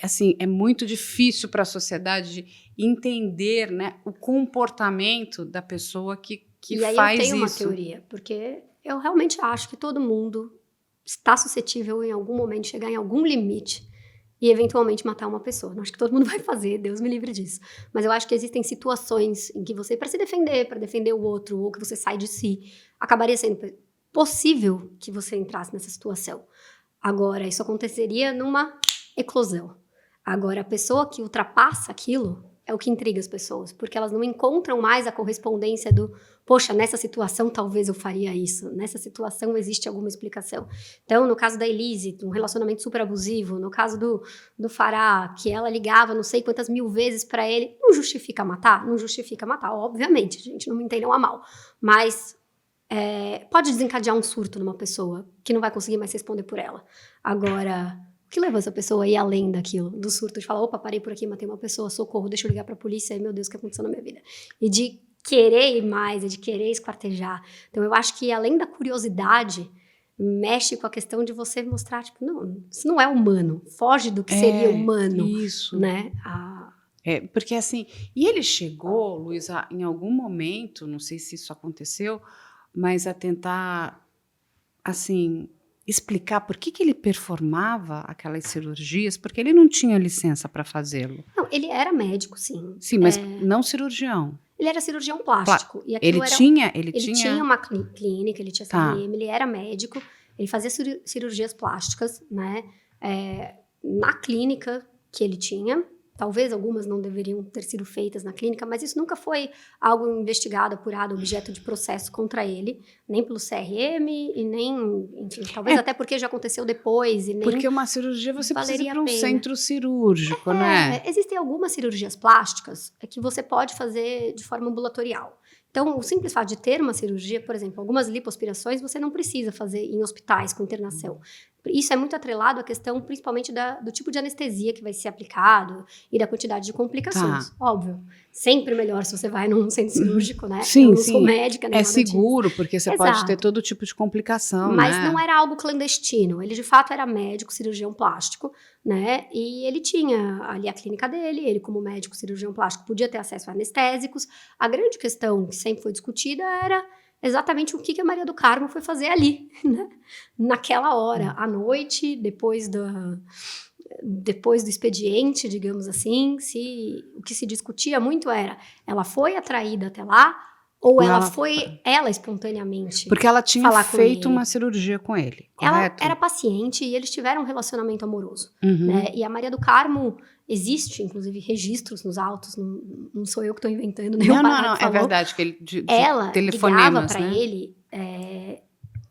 assim, é muito difícil para a sociedade entender, né, o comportamento da pessoa que e aí faz eu tenho isso. Uma teoria, porque eu realmente acho que todo mundo está suscetível em algum momento chegar em algum limite e eventualmente matar uma pessoa. Não acho que todo mundo vai fazer, Deus me livre disso. Mas eu acho que existem situações em que você, para se defender, para defender o outro, ou que você sai de si, acabaria sendo possível que você entrasse nessa situação. Agora, isso aconteceria numa eclosão. Agora, a pessoa que ultrapassa aquilo é o que intriga as pessoas, porque elas não encontram mais a correspondência do, poxa, nessa situação talvez eu faria isso, nessa situação existe alguma explicação. Então, no caso da Elise, um relacionamento super abusivo, no caso do Fará, que ela ligava não sei quantas mil vezes para ele, não justifica matar? Não justifica matar, obviamente, gente, não me entendam a mal, mas pode desencadear um surto numa pessoa que não vai conseguir mais responder por ela. Agora... O que leva essa pessoa a ir além daquilo, do surto, de falar, opa, parei por aqui, matei uma pessoa, socorro, deixa eu ligar pra polícia, meu Deus, o que aconteceu na minha vida? E de querer ir mais, de querer esquartejar. Então, eu acho que, além da curiosidade, mexe com a questão de você mostrar, tipo, não, isso não é humano, foge do que seria humano. Isso. Né? Porque, assim, e ele chegou, Luísa, em algum momento, não sei se isso aconteceu, mas a tentar, assim... explicar por que ele performava aquelas cirurgias, porque ele não tinha licença para fazê-lo. Não, ele era médico, sim. Sim, mas não cirurgião. Ele era cirurgião plástico. E ele tinha uma clínica, ele tinha CRM, ele era médico, ele fazia cirurgias plásticas, né? Na clínica que ele tinha. Talvez algumas não deveriam ter sido feitas na clínica, mas isso nunca foi algo investigado, apurado, objeto de processo contra ele, nem pelo CRM e nem, enfim, talvez até porque já aconteceu depois e nem porque uma cirurgia você precisa ir para um centro cirúrgico, né? Existem algumas cirurgias plásticas que você pode fazer de forma ambulatorial. Então, o simples fato de ter uma cirurgia, por exemplo, algumas lipoaspirações você não precisa fazer em hospitais com internação. Isso é muito atrelado à questão, principalmente, do tipo de anestesia que vai ser aplicado e da quantidade de complicações. Óbvio, sempre melhor se você vai num centro cirúrgico, né? Sim, eu não sou médica, nem é nada disso. seguro, porque você pode ter Exato. todo tipo de complicação, Mas né? não era algo clandestino. Ele, de fato, era médico, cirurgião plástico, né? E ele tinha ali a clínica dele, ele, como médico cirurgião plástico, podia ter acesso a anestésicos. A grande questão que sempre foi discutida era exatamente o que a Maria do Carmo foi fazer ali, né? Naquela hora, à noite, depois do expediente, digamos assim. O que se discutia muito era, ela foi atraída até lá ou ela foi ela espontaneamente porque ela tinha falar com feito ele. uma cirurgia com ele, Ela correto? era paciente e eles tiveram um relacionamento amoroso, Uhum. né? E a Maria do Carmo, existe, inclusive, registros nos autos, não sou eu que estou inventando, nem o Pará que É falou. verdade, que ele de Ela ligava telefonemas, para né? ele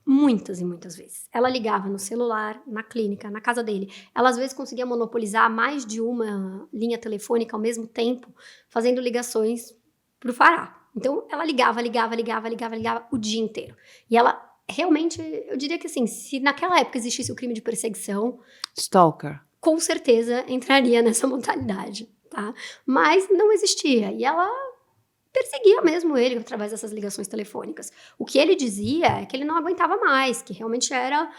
muitas e muitas vezes. Ela ligava no celular, na clínica, na casa dele. Ela, às vezes, conseguia monopolizar mais de uma linha telefônica ao mesmo tempo, fazendo ligações pro Fará. Então, ela ligava o dia inteiro. E ela, realmente, eu diria que assim, se naquela época existisse o crime de perseguição, Stalker. com certeza entraria nessa modalidade, tá? Mas não existia. E ela perseguia mesmo ele através dessas ligações telefônicas. O que ele dizia é que ele não aguentava mais, que realmente era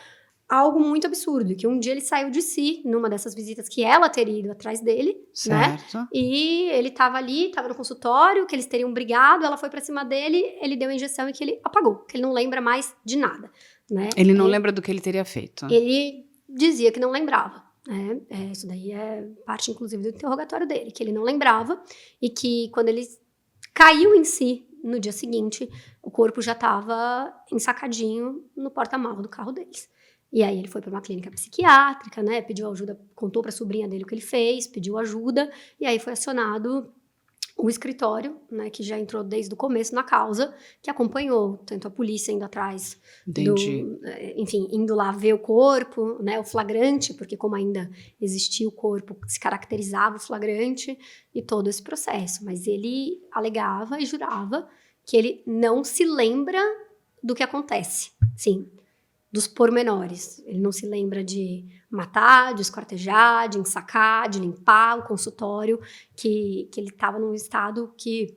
algo muito absurdo, que um dia ele saiu de si numa dessas visitas que ela teria ido atrás dele, Certo. né? E ele estava ali, estava no consultório, que eles teriam brigado, ela foi pra cima dele, ele deu a injeção e que ele apagou, que ele não lembra mais de nada, né? Ele não lembra do que ele teria feito. Ele dizia que não lembrava. Isso daí é parte, inclusive, do interrogatório dele, que ele não lembrava e que quando ele caiu em si no dia seguinte, o corpo já estava ensacadinho no porta-malas do carro deles. E aí ele foi para uma clínica psiquiátrica, né? Pediu ajuda, contou para a sobrinha dele o que ele fez, pediu ajuda, e aí foi acionado o escritório, né, que já entrou desde o começo na causa, que acompanhou tanto a polícia indo atrás Entendi. enfim, indo lá ver o corpo, né, o flagrante, porque como ainda existia o corpo, se caracterizava o flagrante e todo esse processo. Mas ele alegava e jurava que ele não se lembra do que acontece, sim, dos pormenores. Ele não se lembra de matar, de esquartejar, de ensacar, de limpar o consultório, que ele estava num estado que,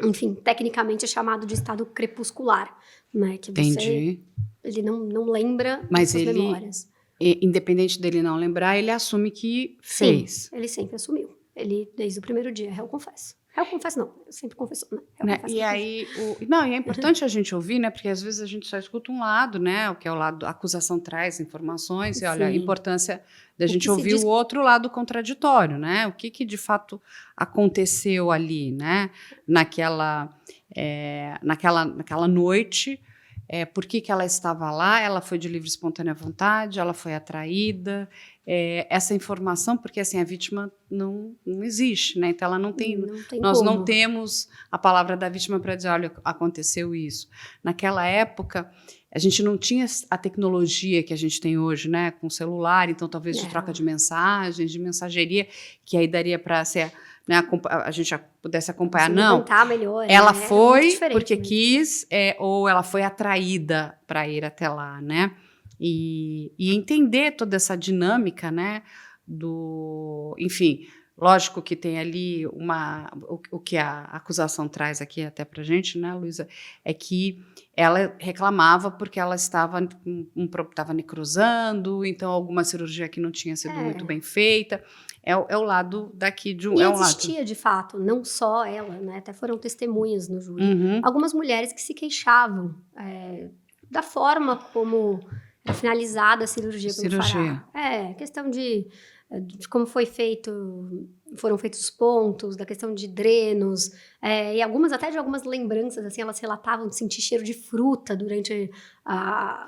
enfim, tecnicamente é chamado de estado crepuscular, né? Que Entendi. ele não lembra Mas dessas ele, memórias. Independente dele não lembrar, ele assume que fez. Sim, ele sempre assumiu. Ele, desde o primeiro dia, réu confesso. Réu confesso não, eu sempre confessou, né? E aí, e é importante a gente ouvir, né? Porque às vezes a gente só escuta um lado, né? O que é o lado, a acusação traz informações, e olha, a Sim. importância da gente que se ouvir diz- o outro lado contraditório, né? O que de fato aconteceu ali, né? Naquela noite, por que ela estava lá? Ela foi de livre e espontânea vontade, ela foi atraída. Essa informação, porque assim, a vítima não existe, né? Então ela não tem. Nós não temos a palavra da vítima para dizer, olha, aconteceu isso. Naquela época, a gente não tinha a tecnologia que a gente tem hoje, né? Com celular, então talvez de troca de mensagens, de mensageria, que aí daria para ser, né, a gente já pudesse acompanhar. Não, melhor, ela né? foi porque quis, ou ela foi atraída para ir até lá, né? E entender toda essa dinâmica, né? Enfim, lógico que tem ali o que a acusação traz aqui até para a gente, né, Luísa, é que ela reclamava porque ela estava necrosando, então alguma cirurgia que não tinha sido muito bem feita. É o lado daqui de um. E existia, de fato, não só ela, né? Até foram testemunhas no júri. Uhum. Algumas mulheres que se queixavam da forma como era finalizada a cirurgia pelo Fará. Questão de como foram feitos os pontos, da questão de drenos, e até de algumas lembranças, assim, elas relatavam de sentir cheiro de fruta durante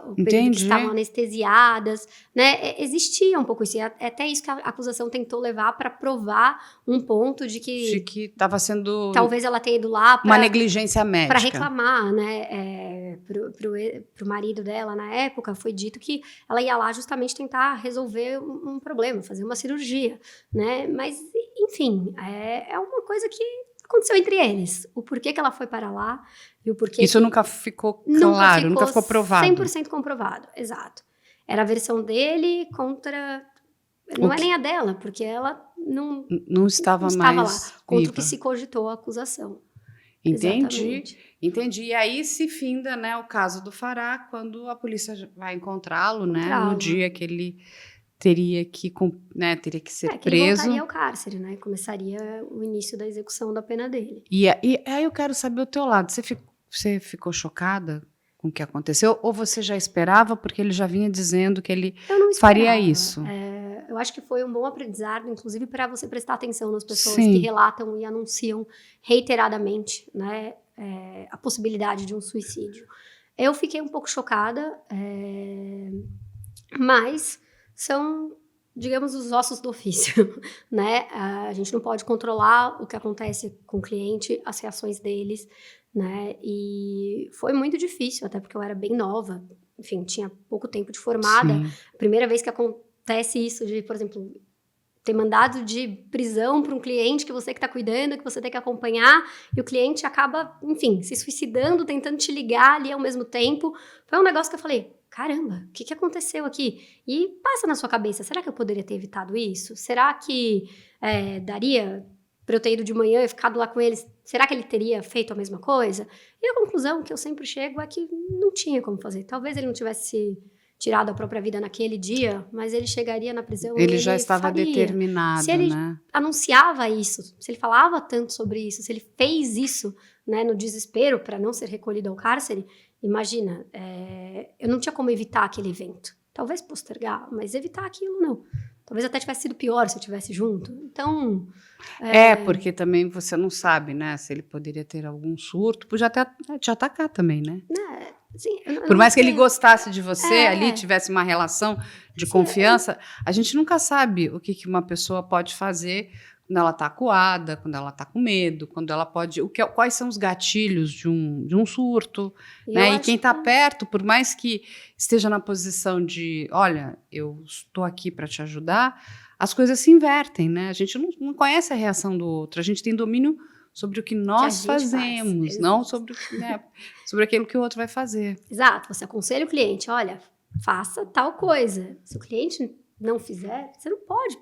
o período que estavam anestesiadas, né? Existia um pouco isso, e até isso que a acusação tentou levar para provar um ponto de que estava sendo... Talvez ela tenha ido lá uma negligência médica. Para reclamar, né? Pro marido dela, na época, foi dito que ela ia lá justamente tentar resolver um problema, fazer uma cirurgia, né? Mas, enfim, é uma coisa que aconteceu entre eles. O porquê que ela foi para lá e o porquê isso nunca ficou claro, nunca ficou provado. 100% comprovado, exato. Era a versão dele contra... Não é nem a dela, porque ela não estava lá. mais Contra o que viva. se cogitou a acusação. Entendi. Exatamente. E aí se finda, né, o caso do Fará, quando a polícia vai encontrá-lo, né, no Encontrá-lo. dia que ele teria que ser Que ele preso. voltaria ao cárcere, né? Começaria o início da execução da pena dele. E aí eu quero saber o teu lado. Você ficou chocada com o que aconteceu? Ou você já esperava, porque ele já vinha dizendo que ele Eu não faria esperava. isso? Eu acho que foi um bom aprendizado, inclusive para você prestar atenção nas pessoas Sim. que relatam e anunciam reiteradamente, né, a possibilidade de um suicídio. Eu fiquei um pouco chocada, mas são, digamos, os ossos do ofício, né? A gente não pode controlar o que acontece com o cliente, as reações deles, né? E foi muito difícil, até porque eu era bem nova, enfim, tinha pouco tempo de formada. Sim. A primeira vez que acontece isso de, por exemplo, ter mandado de prisão para um cliente que você que está cuidando, que você tem que acompanhar, e o cliente acaba, enfim, se suicidando, tentando te ligar ali ao mesmo tempo. Foi um negócio que eu falei, caramba, o que aconteceu aqui? E passa na sua cabeça, será que eu poderia ter evitado isso? Será que daria para eu ter ido de manhã e ficado lá com eles? Será que ele teria feito a mesma coisa? E a conclusão que eu sempre chego é que não tinha como fazer. Talvez ele não tivesse tirado a própria vida naquele dia, mas ele chegaria na prisão e Ele já estava faria. determinado, Se ele né? anunciava isso, se ele falava tanto sobre isso, se ele fez isso, né, no desespero para não ser recolhido ao cárcere, imagina, eu não tinha como evitar aquele evento. Talvez postergar, mas evitar aquilo não. Talvez até tivesse sido pior se eu estivesse junto. Então... porque também você não sabe, né, se ele poderia ter algum surto, podia até te atacar também, né? Assim, Por mais que ele gostasse de você, ali tivesse uma relação de confiança, a gente nunca sabe o que uma pessoa pode fazer quando ela está acuada, quando ela está com medo, quando ela pode... quais são os gatilhos de um surto, né? E quem está perto, por mais que esteja na posição de, olha, eu estou aqui para te ajudar, as coisas se invertem, né? A gente não conhece a reação do outro, a gente tem domínio sobre o que nós fazemos, não sobre aquilo que o outro vai fazer. Exato, você aconselha o cliente, olha, faça tal coisa. Se o cliente não fizer, você não pode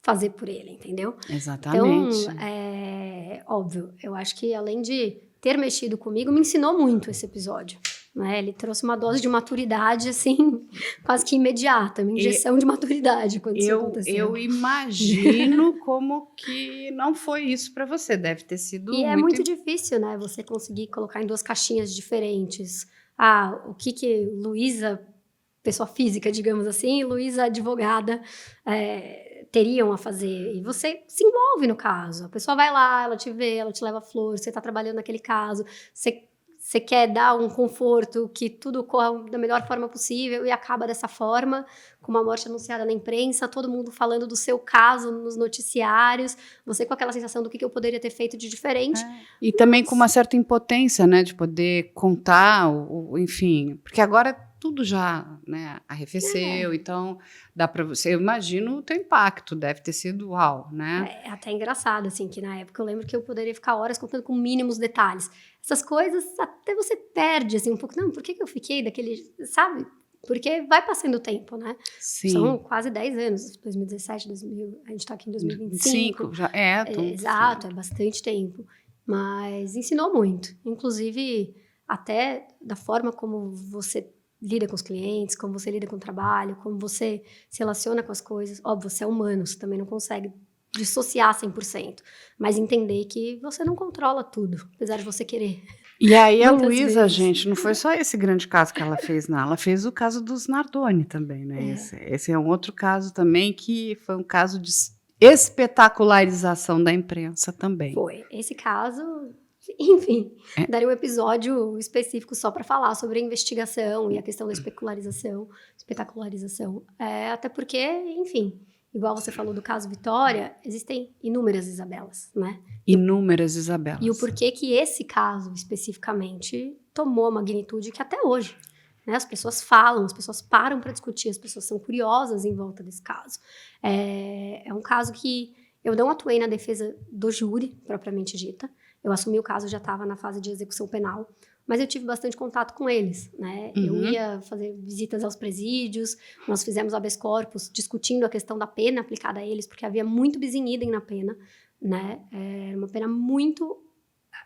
fazer por ele, entendeu? Exatamente. Então, óbvio, eu acho que além de ter mexido comigo, me ensinou muito esse episódio. Né? Ele trouxe uma dose de maturidade, assim, quase que imediata, uma injeção de maturidade quando isso aconteceu. Eu imagino como que não foi isso para você, deve ter sido E é muito difícil, né, você conseguir colocar em duas caixinhas diferentes. O que Luísa, pessoa física, digamos assim, e Luísa, advogada, teriam a fazer. E você se envolve no caso. A pessoa vai lá, ela te vê, ela te leva flores, você está trabalhando naquele caso, você quer dar um conforto, que tudo corra da melhor forma possível e acaba dessa forma, com uma morte anunciada na imprensa, todo mundo falando do seu caso nos noticiários, você com aquela sensação do que eu poderia ter feito de diferente. E também com uma certa impotência, né, de poder contar, enfim, porque agora tudo já, né, arrefeceu, então dá para você, eu imagino o teu impacto, deve ter sido uau, né? É até engraçado, assim, que na época eu lembro que eu poderia ficar horas contando com mínimos detalhes. Essas coisas até você perde, assim, um pouco, não, por que eu fiquei daquele, sabe? Porque vai passando o tempo, né? Sim. São quase 10 anos, 2017, a gente tá aqui em 2025. Já exato, é bastante tempo. Mas ensinou muito, inclusive até da forma como você lida com os clientes, como você lida com o trabalho, como você se relaciona com as coisas. Óbvio, você é humano, você também não consegue dissociar 100%, mas entender que você não controla tudo, apesar de você querer. E aí a Luísa, gente, não foi só esse grande caso que ela fez, não. Ela fez o caso dos Nardoni também, né? Esse é um outro caso também que foi um caso de espetacularização da imprensa também. Foi. Esse caso, enfim, daria um episódio específico só para falar sobre a investigação e a questão da espetacularização. Até porque, enfim, igual você falou do caso Vitória, existem inúmeras Isabelas, né? Inúmeras Isabelas. E o porquê que esse caso, especificamente, tomou a magnitude que até hoje, né? As pessoas falam, as pessoas param para discutir, as pessoas são curiosas em volta desse caso. É um caso que eu não atuei na defesa do júri, propriamente dita. Eu assumi o caso, já estava na fase de execução penal. mas eu tive bastante contato com eles, né? Uhum. Eu ia fazer visitas aos presídios, nós fizemos habeas corpus discutindo a questão da pena aplicada a eles, porque havia muito bis in idem na pena, né? Era uma pena muito...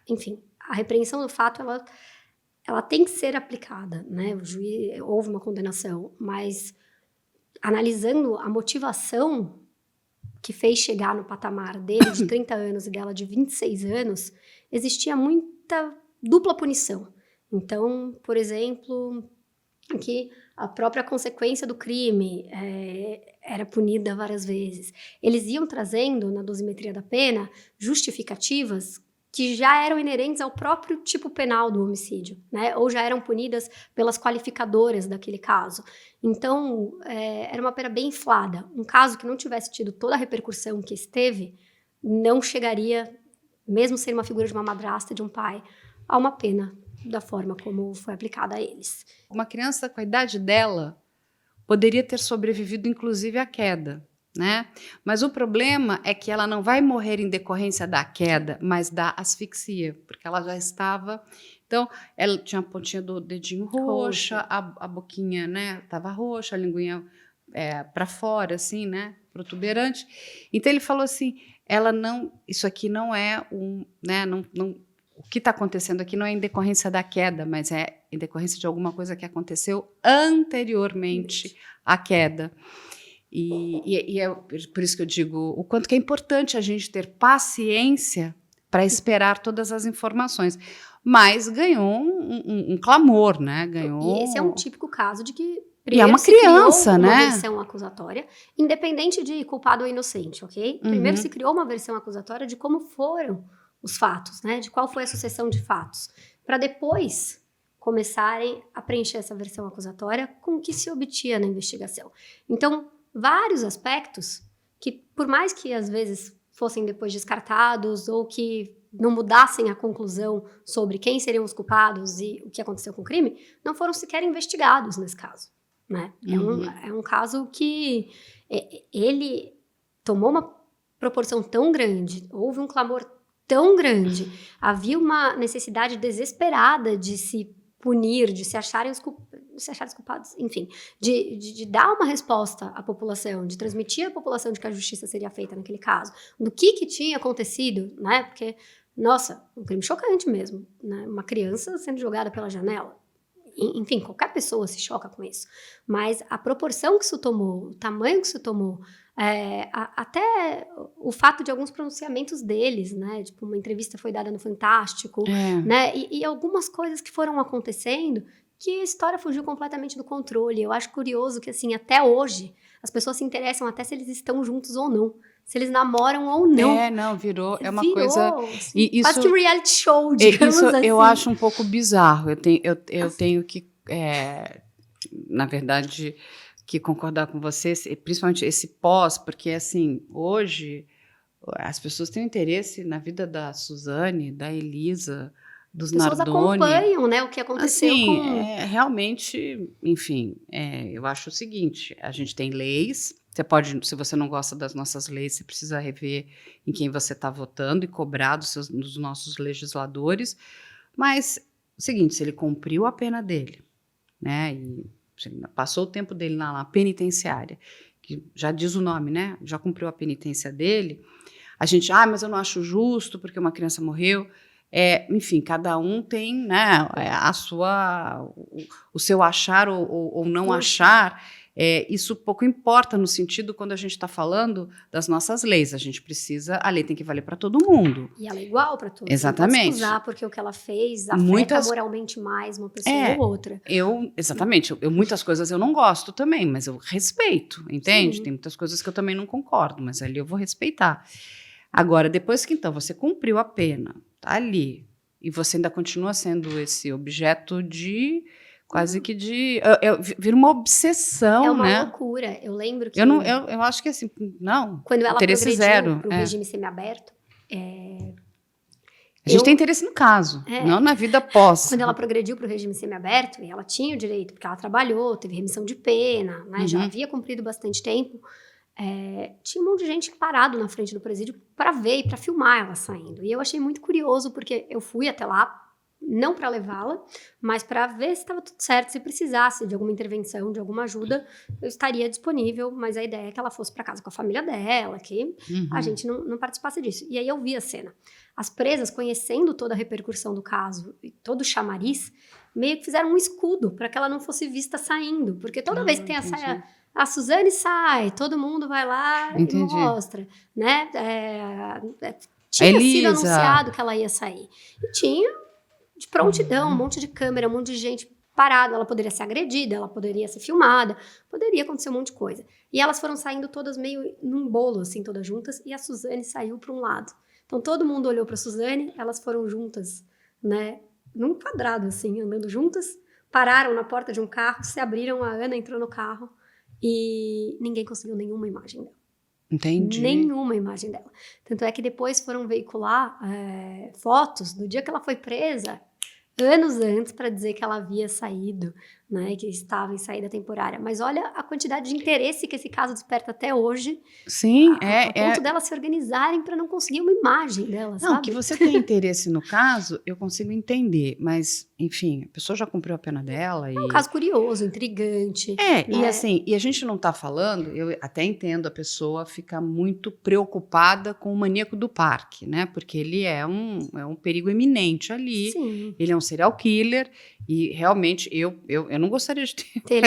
Enfim, a repreensão do fato, ela tem que ser aplicada, né? O juiz, houve uma condenação, mas analisando a motivação que fez chegar no patamar dele de 30 anos e dela de 26 anos, existia muita dupla punição. Então, por exemplo, que a própria consequência do crime era punida várias vezes. Eles iam trazendo, na dosimetria da pena, justificativas que já eram inerentes ao próprio tipo penal do homicídio, né? Ou já eram punidas pelas qualificadoras daquele caso. Então, era uma pena bem inflada. Um caso que não tivesse tido toda a repercussão que esse teve, não chegaria, mesmo sendo uma figura de uma madrasta, de um pai, a uma pena da forma como foi aplicada a eles. Uma criança com a idade dela poderia ter sobrevivido, inclusive, à queda, né? Mas o problema é que ela não vai morrer em decorrência da queda, mas da asfixia, porque ela já estava... Então, ela tinha a pontinha do dedinho roxa, a boquinha, né, estava roxa, a linguinha para fora, assim, né, protuberante. Então, ele falou assim, isso aqui não é né, o que está acontecendo aqui não é em decorrência da queda, mas é em decorrência de alguma coisa que aconteceu anteriormente à queda. E é por isso que eu digo o quanto que é importante a gente ter paciência para esperar todas as informações. Mas ganhou um clamor, né? Ganhou... E esse é um típico caso de que e é uma criança, né? Uma versão acusatória, independente de culpado ou inocente, ok? Primeiro se criou uma versão acusatória de como foram os fatos, né? De qual foi a sucessão de fatos, para depois começarem a preencher essa versão acusatória com o que se obtinha na investigação. Então, vários aspectos que, por mais que às vezes fossem depois descartados ou que não mudassem a conclusão sobre quem seriam os culpados e o que aconteceu com o crime, não foram sequer investigados nesse caso, né? É um caso que ele tomou uma proporção tão grande, houve um clamor tão grande, havia uma necessidade desesperada de se punir, de se acharem os culpados, enfim, de dar uma resposta à população, de transmitir à população de que a justiça seria feita naquele caso, do que tinha acontecido, né? Porque, nossa, um crime chocante mesmo, né? Uma criança sendo jogada pela janela. Enfim, qualquer pessoa se choca com isso. Mas a proporção que isso tomou, o tamanho que isso tomou, até o fato de alguns pronunciamentos deles, né? Tipo, uma entrevista foi dada no Fantástico, né? E algumas coisas que foram acontecendo que a história fugiu completamente do controle. Eu acho curioso que, assim, até hoje, as pessoas se interessam até se eles estão juntos ou não. Se eles namoram ou não. Virou uma coisa... Assim, e isso, quase que reality show, digamos isso assim. Eu acho um pouco bizarro. Eu tenho que, na verdade, que concordar com você, principalmente esse pós, porque, assim, hoje as pessoas têm interesse na vida da Suzane, da Elisa, dos Nardoni. As pessoas acompanham, né, o que aconteceu assim, com... realmente, enfim, eu acho o seguinte, a gente tem leis, você pode, se você não gosta das nossas leis, você precisa rever em quem você está votando e cobrar dos nossos legisladores, mas, o seguinte, se ele cumpriu a pena dele, né, e passou o tempo dele na penitenciária, que já diz o nome, né, já cumpriu a penitência dele, a gente, mas eu não acho justo porque uma criança morreu. Enfim, cada um tem, né, o seu achar ou não achar. Isso pouco importa no sentido quando a gente está falando das nossas leis. A lei tem que valer para todo mundo. E ela é igual para todos. Exatamente. Não pode se usar porque o que ela fez afeta moralmente mais uma pessoa ou outra. Exatamente. Muitas coisas eu não gosto também, mas eu respeito, entende? Sim. Tem muitas coisas que eu também não concordo, mas ali eu vou respeitar. Agora, depois que, então, você cumpriu a pena, tá ali, e você ainda continua sendo esse objeto de, quase que de... vira uma obsessão, né? É uma né? loucura. Eu lembro que... Eu acho que, assim, não, quando ela interesse zero. Pro regime semiaberto, a gente tem interesse no caso, não na vida pós. Quando ela progrediu para o regime semiaberto, e ela tinha o direito, porque ela trabalhou, teve remissão de pena, né? Já havia cumprido bastante tempo, tinha um monte de gente parado na frente do presídio para ver e para filmar ela saindo. E eu achei muito curioso, porque eu fui até lá, não para levá-la, mas para ver se estava tudo certo, se precisasse de alguma intervenção, de alguma ajuda, eu estaria disponível, mas a ideia é que ela fosse para casa com a família dela, que a gente não participasse disso. E aí eu vi a cena. As presas, conhecendo toda a repercussão do caso e todo o chamariz, meio que fizeram um escudo para que ela não fosse vista saindo, porque toda vez que tem a Suzane sai, todo mundo vai lá e mostra, né? Tinha sido anunciado que ela ia sair. E tinha de prontidão, um monte de câmera, um monte de gente parada. Ela poderia ser agredida, ela poderia ser filmada, poderia acontecer um monte de coisa. E elas foram saindo todas meio num bolo, assim, todas juntas, e a Suzane saiu para um lado. Então todo mundo olhou para a Suzane, elas foram juntas, né? Num quadrado, assim, andando juntas, pararam na porta de um carro, se abriram, a Ana entrou no carro e ninguém conseguiu nenhuma imagem dela. Entendi. Nenhuma imagem dela. Tanto é que depois foram veicular fotos do dia que ela foi presa, anos antes, para dizer que ela havia saído, né, que estava em saída temporária. Mas olha a quantidade de interesse que esse caso desperta até hoje. Sim, a ponto delas se organizarem para não conseguir uma imagem dela, sabe? Não, que você tem interesse no caso, eu consigo entender, mas, enfim, a pessoa já cumpriu a pena dela e... É um caso curioso, intrigante. E assim, e a gente não tá falando, eu até entendo a pessoa ficar muito preocupada com o maníaco do parque, né? Porque ele é um perigo iminente ali. Sim. Ele é um serial killer e realmente eu não gostaria de ter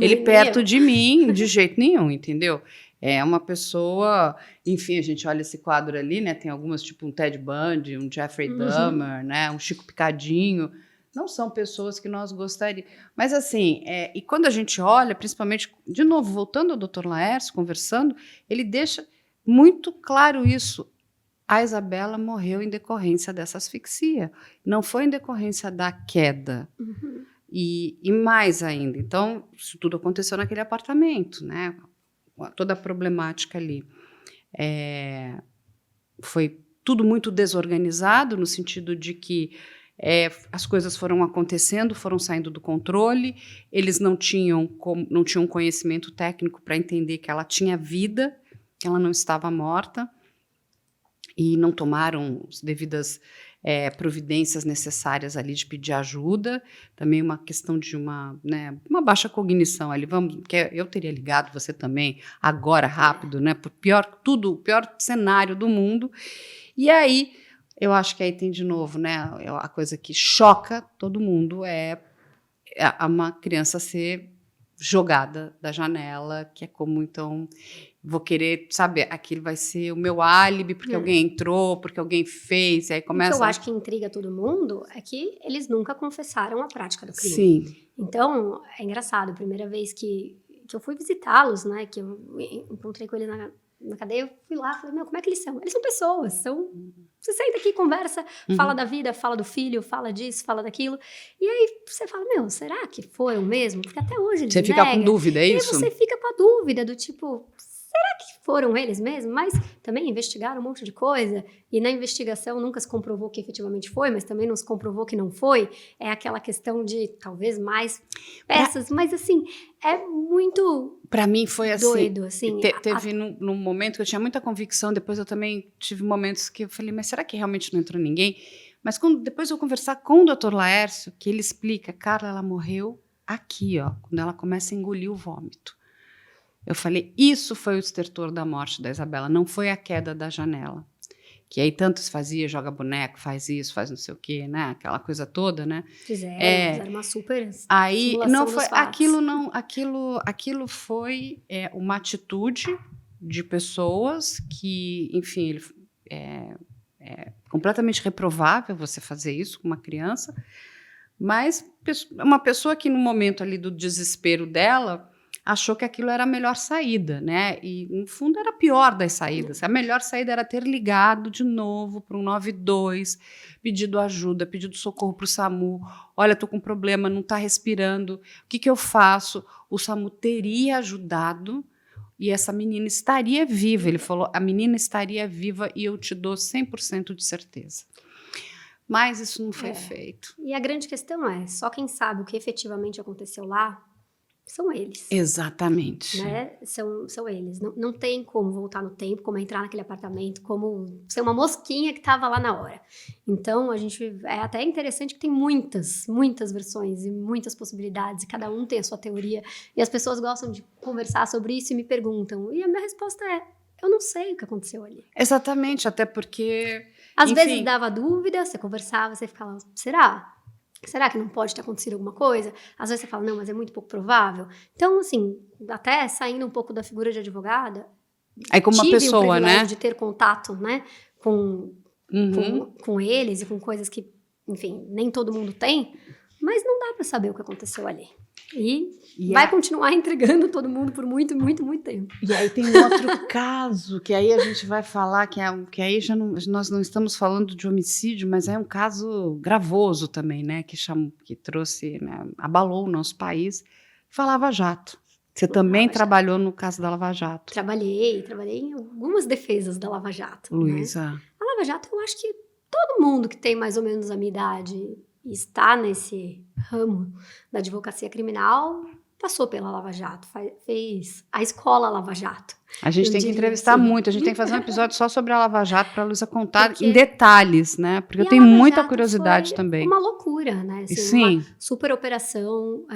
ele perto de mim de jeito nenhum, entendeu? É uma pessoa, enfim, a gente olha esse quadro ali, né? Tem algumas, tipo um Ted Bundy, um Jeffrey Dahmer, né? Um Chico Picadinho. Não são pessoas que nós gostaríamos. Mas assim, e quando a gente olha, principalmente, de novo, voltando ao Dr. Laércio, conversando, ele deixa muito claro isso. A Isabela morreu em decorrência dessa asfixia. Não foi em decorrência da queda. Uhum. E mais ainda. Então, isso tudo aconteceu naquele apartamento, né? Toda a problemática ali. Foi tudo muito desorganizado, no sentido de que as coisas foram acontecendo, foram saindo do controle, eles não tinham conhecimento técnico para entender que ela tinha vida, que ela não estava morta, e não tomaram as devidas providências necessárias ali de pedir ajuda. Também uma questão de uma baixa cognição ali, que eu teria ligado você também, agora, rápido, né, o pior cenário do mundo. E aí, eu acho que aí tem de novo, né, a coisa que choca todo mundo é uma criança ser jogada da janela, que é como, então, vou querer, sabe, aquilo vai ser o meu álibi, porque alguém entrou, porque alguém fez, e aí começa... O que eu acho que intriga todo mundo é que eles nunca confessaram a prática do crime. Sim. Então, é engraçado, a primeira vez que eu fui visitá-los, né, que eu encontrei com eles na cadeia, eu fui lá, falei, como é que eles são? Eles são pessoas, você senta aqui, conversa, fala da vida, fala do filho, fala disso, fala daquilo, e aí você fala, será que foram mesmo? Porque até hoje eles Você fica com dúvida, é isso? E aí você fica com a dúvida do tipo, será que foram eles mesmo? Mas também investigaram um monte de coisa, e na investigação nunca se comprovou que efetivamente foi, mas também não se comprovou que não foi. É aquela questão de talvez mais peças, mas assim, é muito... Para mim foi assim, doido, assim. Teve num momento que eu tinha muita convicção, depois eu também tive momentos que eu falei, mas será que realmente não entrou ninguém? Mas depois eu conversar com o Dr. Laércio, que ele explica, Carla, ela morreu aqui, ó, quando ela começa a engolir o vômito. Eu falei, isso foi o estertor da morte da Isabela, não foi a queda da janela. Que aí tanto se fazia, joga boneco, faz isso, faz não sei o quê, né? Aquela coisa toda, né? Fizeram uma super aí não foi aquilo foi uma atitude de pessoas que, enfim, é completamente reprovável você fazer isso com uma criança, mas uma pessoa que no momento ali do desespero dela achou que aquilo era a melhor saída, né? E, no fundo, era a pior das saídas. A melhor saída era ter ligado de novo para o 192, pedido ajuda, pedido socorro para o SAMU. Olha, estou com um problema, não está respirando. O que eu faço? O SAMU teria ajudado e essa menina estaria viva. Ele falou, a menina estaria viva e eu te dou 100% de certeza. Mas isso não foi feito. E a grande questão só quem sabe o que efetivamente aconteceu lá são eles. Exatamente. Né? São eles. Não tem como voltar no tempo, como entrar naquele apartamento, como ser uma mosquinha que estava lá na hora. Então, é até interessante que tem muitas versões e muitas possibilidades, e cada um tem a sua teoria, e as pessoas gostam de conversar sobre isso e me perguntam. E a minha resposta é, eu não sei o que aconteceu ali. Exatamente, até porque... Às enfim, vezes dava dúvida, você conversava, você ficava, será? Será que não pode ter acontecido alguma coisa? Às vezes você fala, não, mas é muito pouco provável. Então, assim, até saindo um pouco da figura de advogada, aí como uma tive pessoa, o privilégio né? de ter contato, né, com eles e com coisas que, enfim, nem todo mundo tem, mas não dá para saber o que aconteceu ali. E vai continuar entregando todo mundo por muito tempo. E aí tem um outro caso, que aí a gente vai falar, que aí já nós não estamos falando de homicídio, mas é um caso gravoso também, né? Que trouxe, né, abalou o nosso país. Foi a Lava Jato. Você também trabalhou no caso da Lava Jato. Trabalhei em algumas defesas da Lava Jato. Luísa. Né? A Lava Jato, eu acho que todo mundo que tem mais ou menos a minha idade e está nesse ramo da advocacia criminal passou pela Lava Jato, fez a escola Lava Jato. A gente tem que entrevistar assim. muito, a gente tem que fazer um episódio só sobre a Lava Jato para a Luísa contar em detalhes, né? Porque eu tenho muita curiosidade também. Uma loucura, né? Assim, sim. Uma super operação,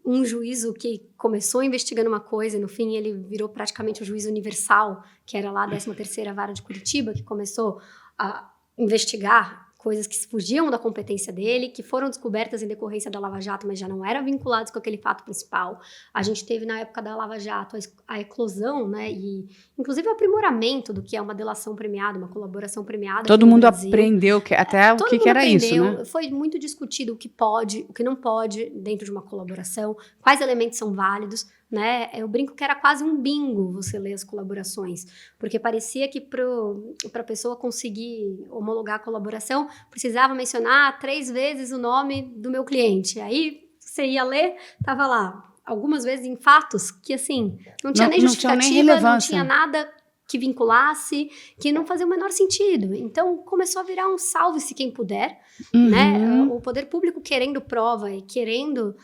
um juízo que começou investigando uma coisa e no fim ele virou praticamente o juiz universal, que era lá a 13ª Vara de Curitiba, que começou a investigar coisas que fugiam da competência dele, que foram descobertas em decorrência da Lava Jato, mas já não eram vinculados com aquele fato principal. A gente teve, na época da Lava Jato, a eclosão, né, e inclusive o aprimoramento do que é uma delação premiada, uma colaboração premiada. Todo mundo aprendeu até o que era isso, né? Foi muito discutido o que pode, o que não pode dentro de uma colaboração, quais elementos são válidos, né? Eu brinco que era quase um bingo você ler as colaborações, porque parecia que para a pessoa conseguir homologar a colaboração, precisava mencionar 3 vezes o nome do meu cliente. Aí você ia ler, tava lá, algumas vezes em fatos que, assim, não tinha nem justificativa, não tinha nada que vinculasse, que não fazia o menor sentido. Então, começou a virar um salve-se quem puder, né? O poder público querendo prova e querendo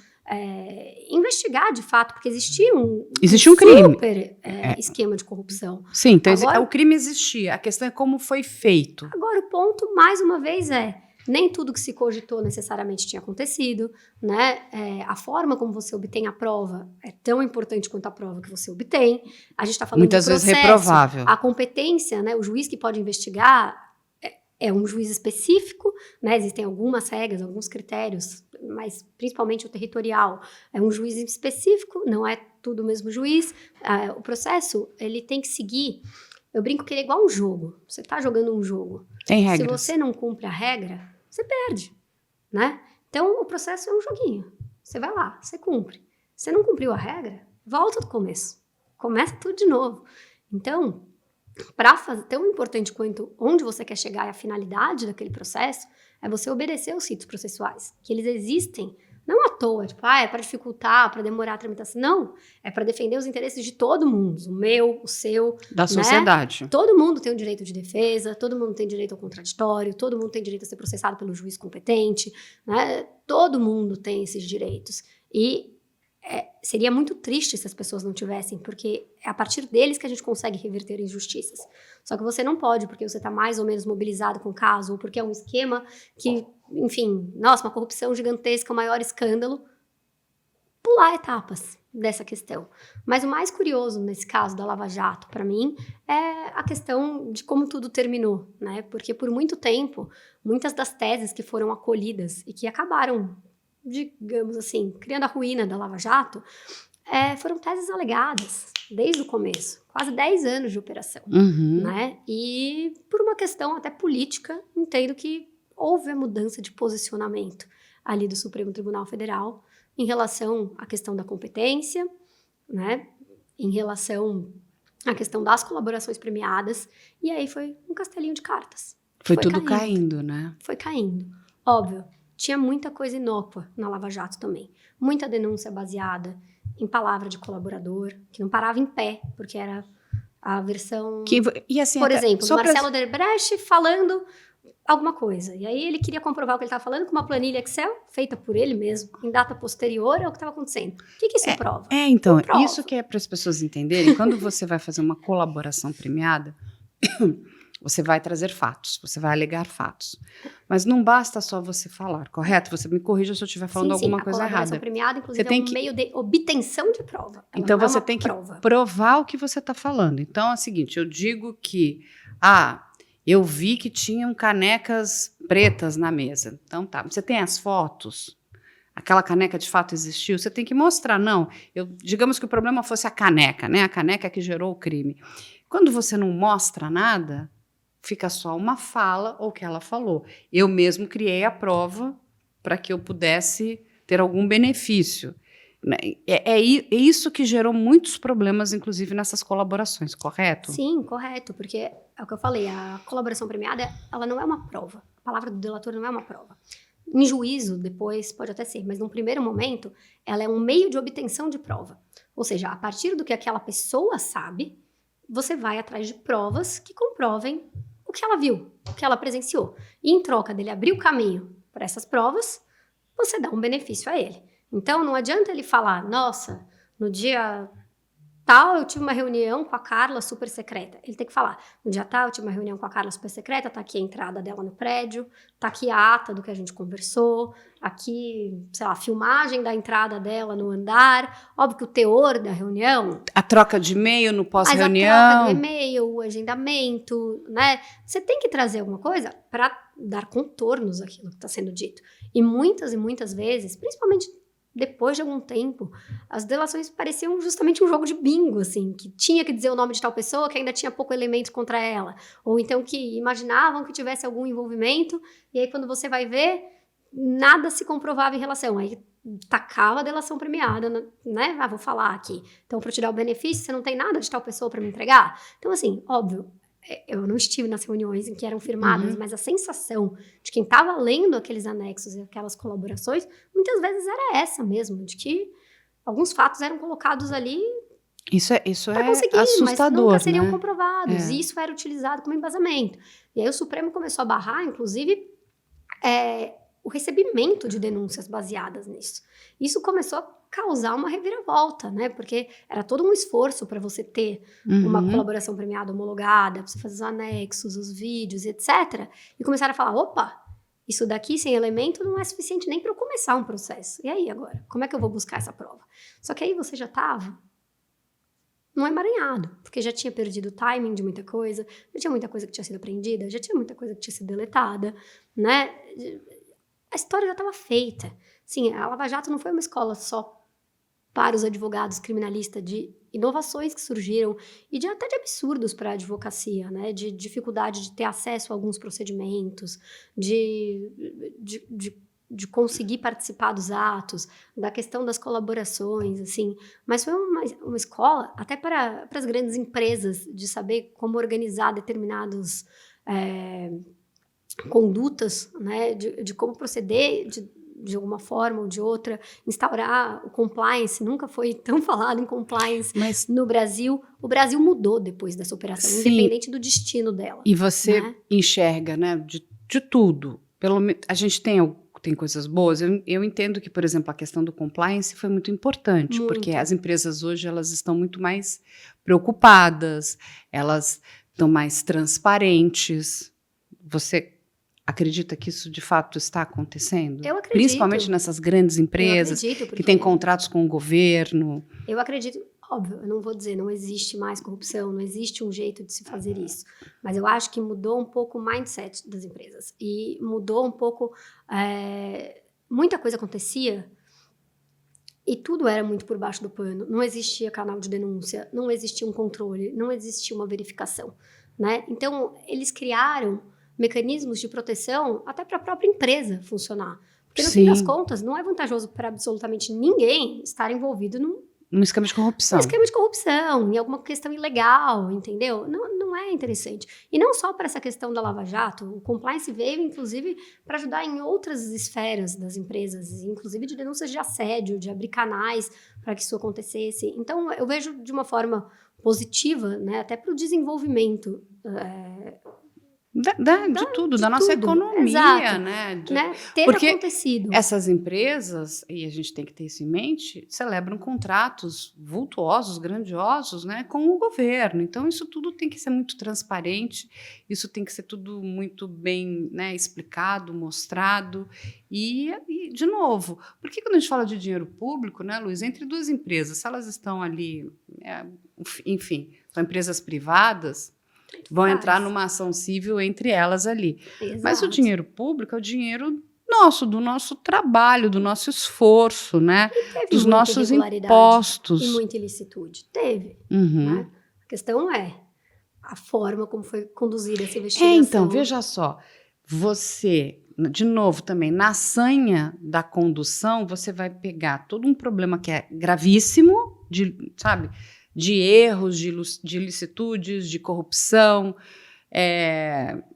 investigar de fato, porque existia um crime. Super esquema de corrupção. Sim, então agora, o crime existia, a questão é como foi feito. Agora, o ponto, mais uma vez, nem tudo que se cogitou necessariamente tinha acontecido, né? A forma como você obtém a prova é tão importante quanto a prova que você obtém. A gente está falando muitas vezes reprovável. A competência, né? O juiz que pode investigar é um juiz específico, né? Existem algumas regras, alguns critérios, mas principalmente o territorial. É um juiz específico, não é tudo o mesmo juiz. O processo, ele tem que seguir. Eu brinco que ele é igual um jogo. Você está jogando um jogo. Tem regras. Se você não cumpre a regra, você perde, né? Então, o processo é um joguinho. Você vai lá, você cumpre. Você não cumpriu a regra, volta do começo. Começa tudo de novo. Então, para fazer tão importante quanto onde você quer chegar e a finalidade daquele processo, é você obedecer os ritos processuais, que eles existem não à toa, tipo, é para dificultar, para demorar a tramitação. Não, é para defender os interesses de todo mundo, o meu, o seu. Da sociedade. Né? Todo mundo tem o direito de defesa, todo mundo tem direito ao contraditório, todo mundo tem direito a ser processado pelo juiz competente, né? Todo mundo tem esses direitos. E seria muito triste se as pessoas não tivessem, porque é a partir deles que a gente consegue reverter injustiças. Só que você não pode, porque você está mais ou menos mobilizado com o caso, ou porque é um esquema que, enfim, nossa, uma corrupção gigantesca, o maior escândalo, pular etapas dessa questão. Mas o mais curioso nesse caso da Lava Jato, para mim, é a questão de como tudo terminou, né? Porque por muito tempo, muitas das teses que foram acolhidas e que acabaram, digamos assim, criando a ruína da Lava Jato, foram teses alegadas desde o começo, quase 10 anos de operação, né? E por uma questão até política, entendo que houve a mudança de posicionamento ali do Supremo Tribunal Federal em relação à questão da competência, né? Em relação à questão das colaborações premiadas, e aí foi um castelinho de cartas. Foi tudo caindo, né? Foi caindo. Óbvio, tinha muita coisa inócua na Lava Jato também. Muita denúncia baseada em palavra de colaborador, que não parava em pé, porque era a versão... E assim, por exemplo, Marcelo Odebrecht falando alguma coisa. E aí ele queria comprovar o que ele estava falando com uma planilha Excel feita por ele mesmo, em data posterior ao que estava acontecendo. O que isso prova? Então, Não prova. isso que é para as pessoas entenderem, quando você vai fazer uma colaboração premiada, você vai trazer fatos, você vai alegar fatos. Mas não basta só você falar, correto? Você me corrija se eu estiver falando alguma coisa errada. A colaboração premiada, inclusive, você tem um meio de obtenção de prova. Então, você tem que provar o que você está falando. Então, é o seguinte, eu digo que, eu vi que tinham canecas pretas na mesa. Então, tá, você tem as fotos? Aquela caneca de fato existiu? Você tem que mostrar, não. Digamos que o problema fosse a caneca, né? A caneca que gerou o crime. Quando você não mostra nada, fica só uma fala ou que ela falou. Eu mesmo criei a prova para que eu pudesse ter algum benefício. É isso que gerou muitos problemas, inclusive, nessas colaborações, correto? Sim, correto, porque é o que eu falei, a colaboração premiada, ela não é uma prova. A palavra do delator não é uma prova. Em juízo, depois, pode até ser, mas num primeiro momento, ela é um meio de obtenção de prova. Ou seja, a partir do que aquela pessoa sabe, você vai atrás de provas que comprovem o que ela viu, o que ela presenciou. E em troca dele abrir o caminho para essas provas, você dá um benefício a ele. Então, não adianta ele falar, nossa, no dia tal eu tive uma reunião com a Carla super secreta. Ele tem que falar, no dia tal eu tive uma reunião com a Carla super secreta, tá aqui a entrada dela no prédio, tá aqui a ata do que a gente conversou, aqui, sei lá, a filmagem da entrada dela no andar. Óbvio que o teor da reunião... A troca de e-mail no pós-reunião. A troca do e-mail, o agendamento, né? Você tem que trazer alguma coisa para dar contornos àquilo que está sendo dito. E muitas vezes, principalmente depois de algum tempo, as delações pareciam justamente um jogo de bingo, assim, que tinha que dizer o nome de tal pessoa que ainda tinha pouco elemento contra ela, ou então que imaginavam que tivesse algum envolvimento, e aí quando você vai ver, nada se comprovava em relação, aí tacava a delação premiada, né, vou falar aqui, então para te dar o benefício, você não tem nada de tal pessoa para me entregar? Então assim, óbvio, eu não estive nas reuniões em que eram firmadas, mas a sensação de quem estava lendo aqueles anexos e aquelas colaborações, muitas vezes era essa mesmo, de que alguns fatos eram colocados ali isso é assustador, mas nunca seriam né? comprovados, e isso era utilizado como embasamento. E aí o Supremo começou a barrar, inclusive, o recebimento de denúncias baseadas nisso. Isso começou a causar uma reviravolta, né? Porque era todo um esforço para você ter uma colaboração premiada homologada, para você fazer os anexos, os vídeos, etc. E começaram a falar, opa, isso daqui sem elemento não é suficiente nem para eu começar um processo. E aí agora? Como é que eu vou buscar essa prova? Só que aí você já estava no emaranhado, porque já tinha perdido o timing de muita coisa, já tinha muita coisa que tinha sido apreendida, já tinha muita coisa que tinha sido deletada, né? A história já estava feita. Sim, a Lava Jato não foi uma escola só para os advogados criminalistas, de inovações que surgiram e até de absurdos para a advocacia, né? De dificuldade de ter acesso a alguns procedimentos, de conseguir participar dos atos, da questão das colaborações, assim. Mas foi uma escola até para as grandes empresas de saber como organizar determinados condutas, né? De como proceder de alguma forma ou de outra, instaurar o compliance, nunca foi tão falado em compliance no Brasil. O Brasil mudou depois dessa operação, independente do destino dela. E você enxerga, né, de tudo. A gente tem coisas boas. Eu entendo que, por exemplo, a questão do compliance foi muito importante, porque as empresas hoje elas estão muito mais preocupadas, elas estão mais transparentes. Você acredita que isso de fato está acontecendo? Eu acredito. Principalmente nessas grandes empresas que têm contratos com o governo. Eu acredito, óbvio, eu não vou dizer, não existe mais corrupção, não existe um jeito de se fazer isso. Mas eu acho que mudou um pouco o mindset das empresas. E mudou um pouco, muita coisa acontecia e tudo era muito por baixo do pano. Não existia canal de denúncia, não existia um controle, não existia uma verificação, né? Então, eles criaram mecanismos de proteção até para a própria empresa funcionar. Porque, no fim das contas, não é vantajoso para absolutamente ninguém estar envolvido num esquema de corrupção. Um esquema de corrupção, em alguma questão ilegal, entendeu? Não é interessante. E não só para essa questão da Lava Jato, o compliance veio, inclusive, para ajudar em outras esferas das empresas, inclusive de denúncias de assédio, de abrir canais para que isso acontecesse. Então, eu vejo de uma forma positiva, né, até para o desenvolvimento De tudo, da nossa tudo. economia, Exato. né? Ter Porque acontecido. essas empresas, e a gente tem que ter isso em mente, celebram contratos vultuosos, grandiosos, né, com o governo. Então, isso tudo tem que ser muito transparente, isso tem que ser tudo muito bem, né, explicado, mostrado. E, de novo, por que quando a gente fala de dinheiro público, né, Luiz, entre duas empresas, se elas estão ali, enfim, são empresas privadas, vão entrar numa ação civil entre elas ali. Exato. Mas o dinheiro público é o dinheiro nosso, do nosso trabalho, do nosso esforço, né? Dos nossos impostos. E muita ilicitude. Teve. Uhum. Né? A questão é a forma como foi conduzida essa investigação. Então, veja só, você, de novo também, na sanha da condução, você vai pegar todo um problema que é gravíssimo, sabe? De erros, de ilicitudes, de corrupção,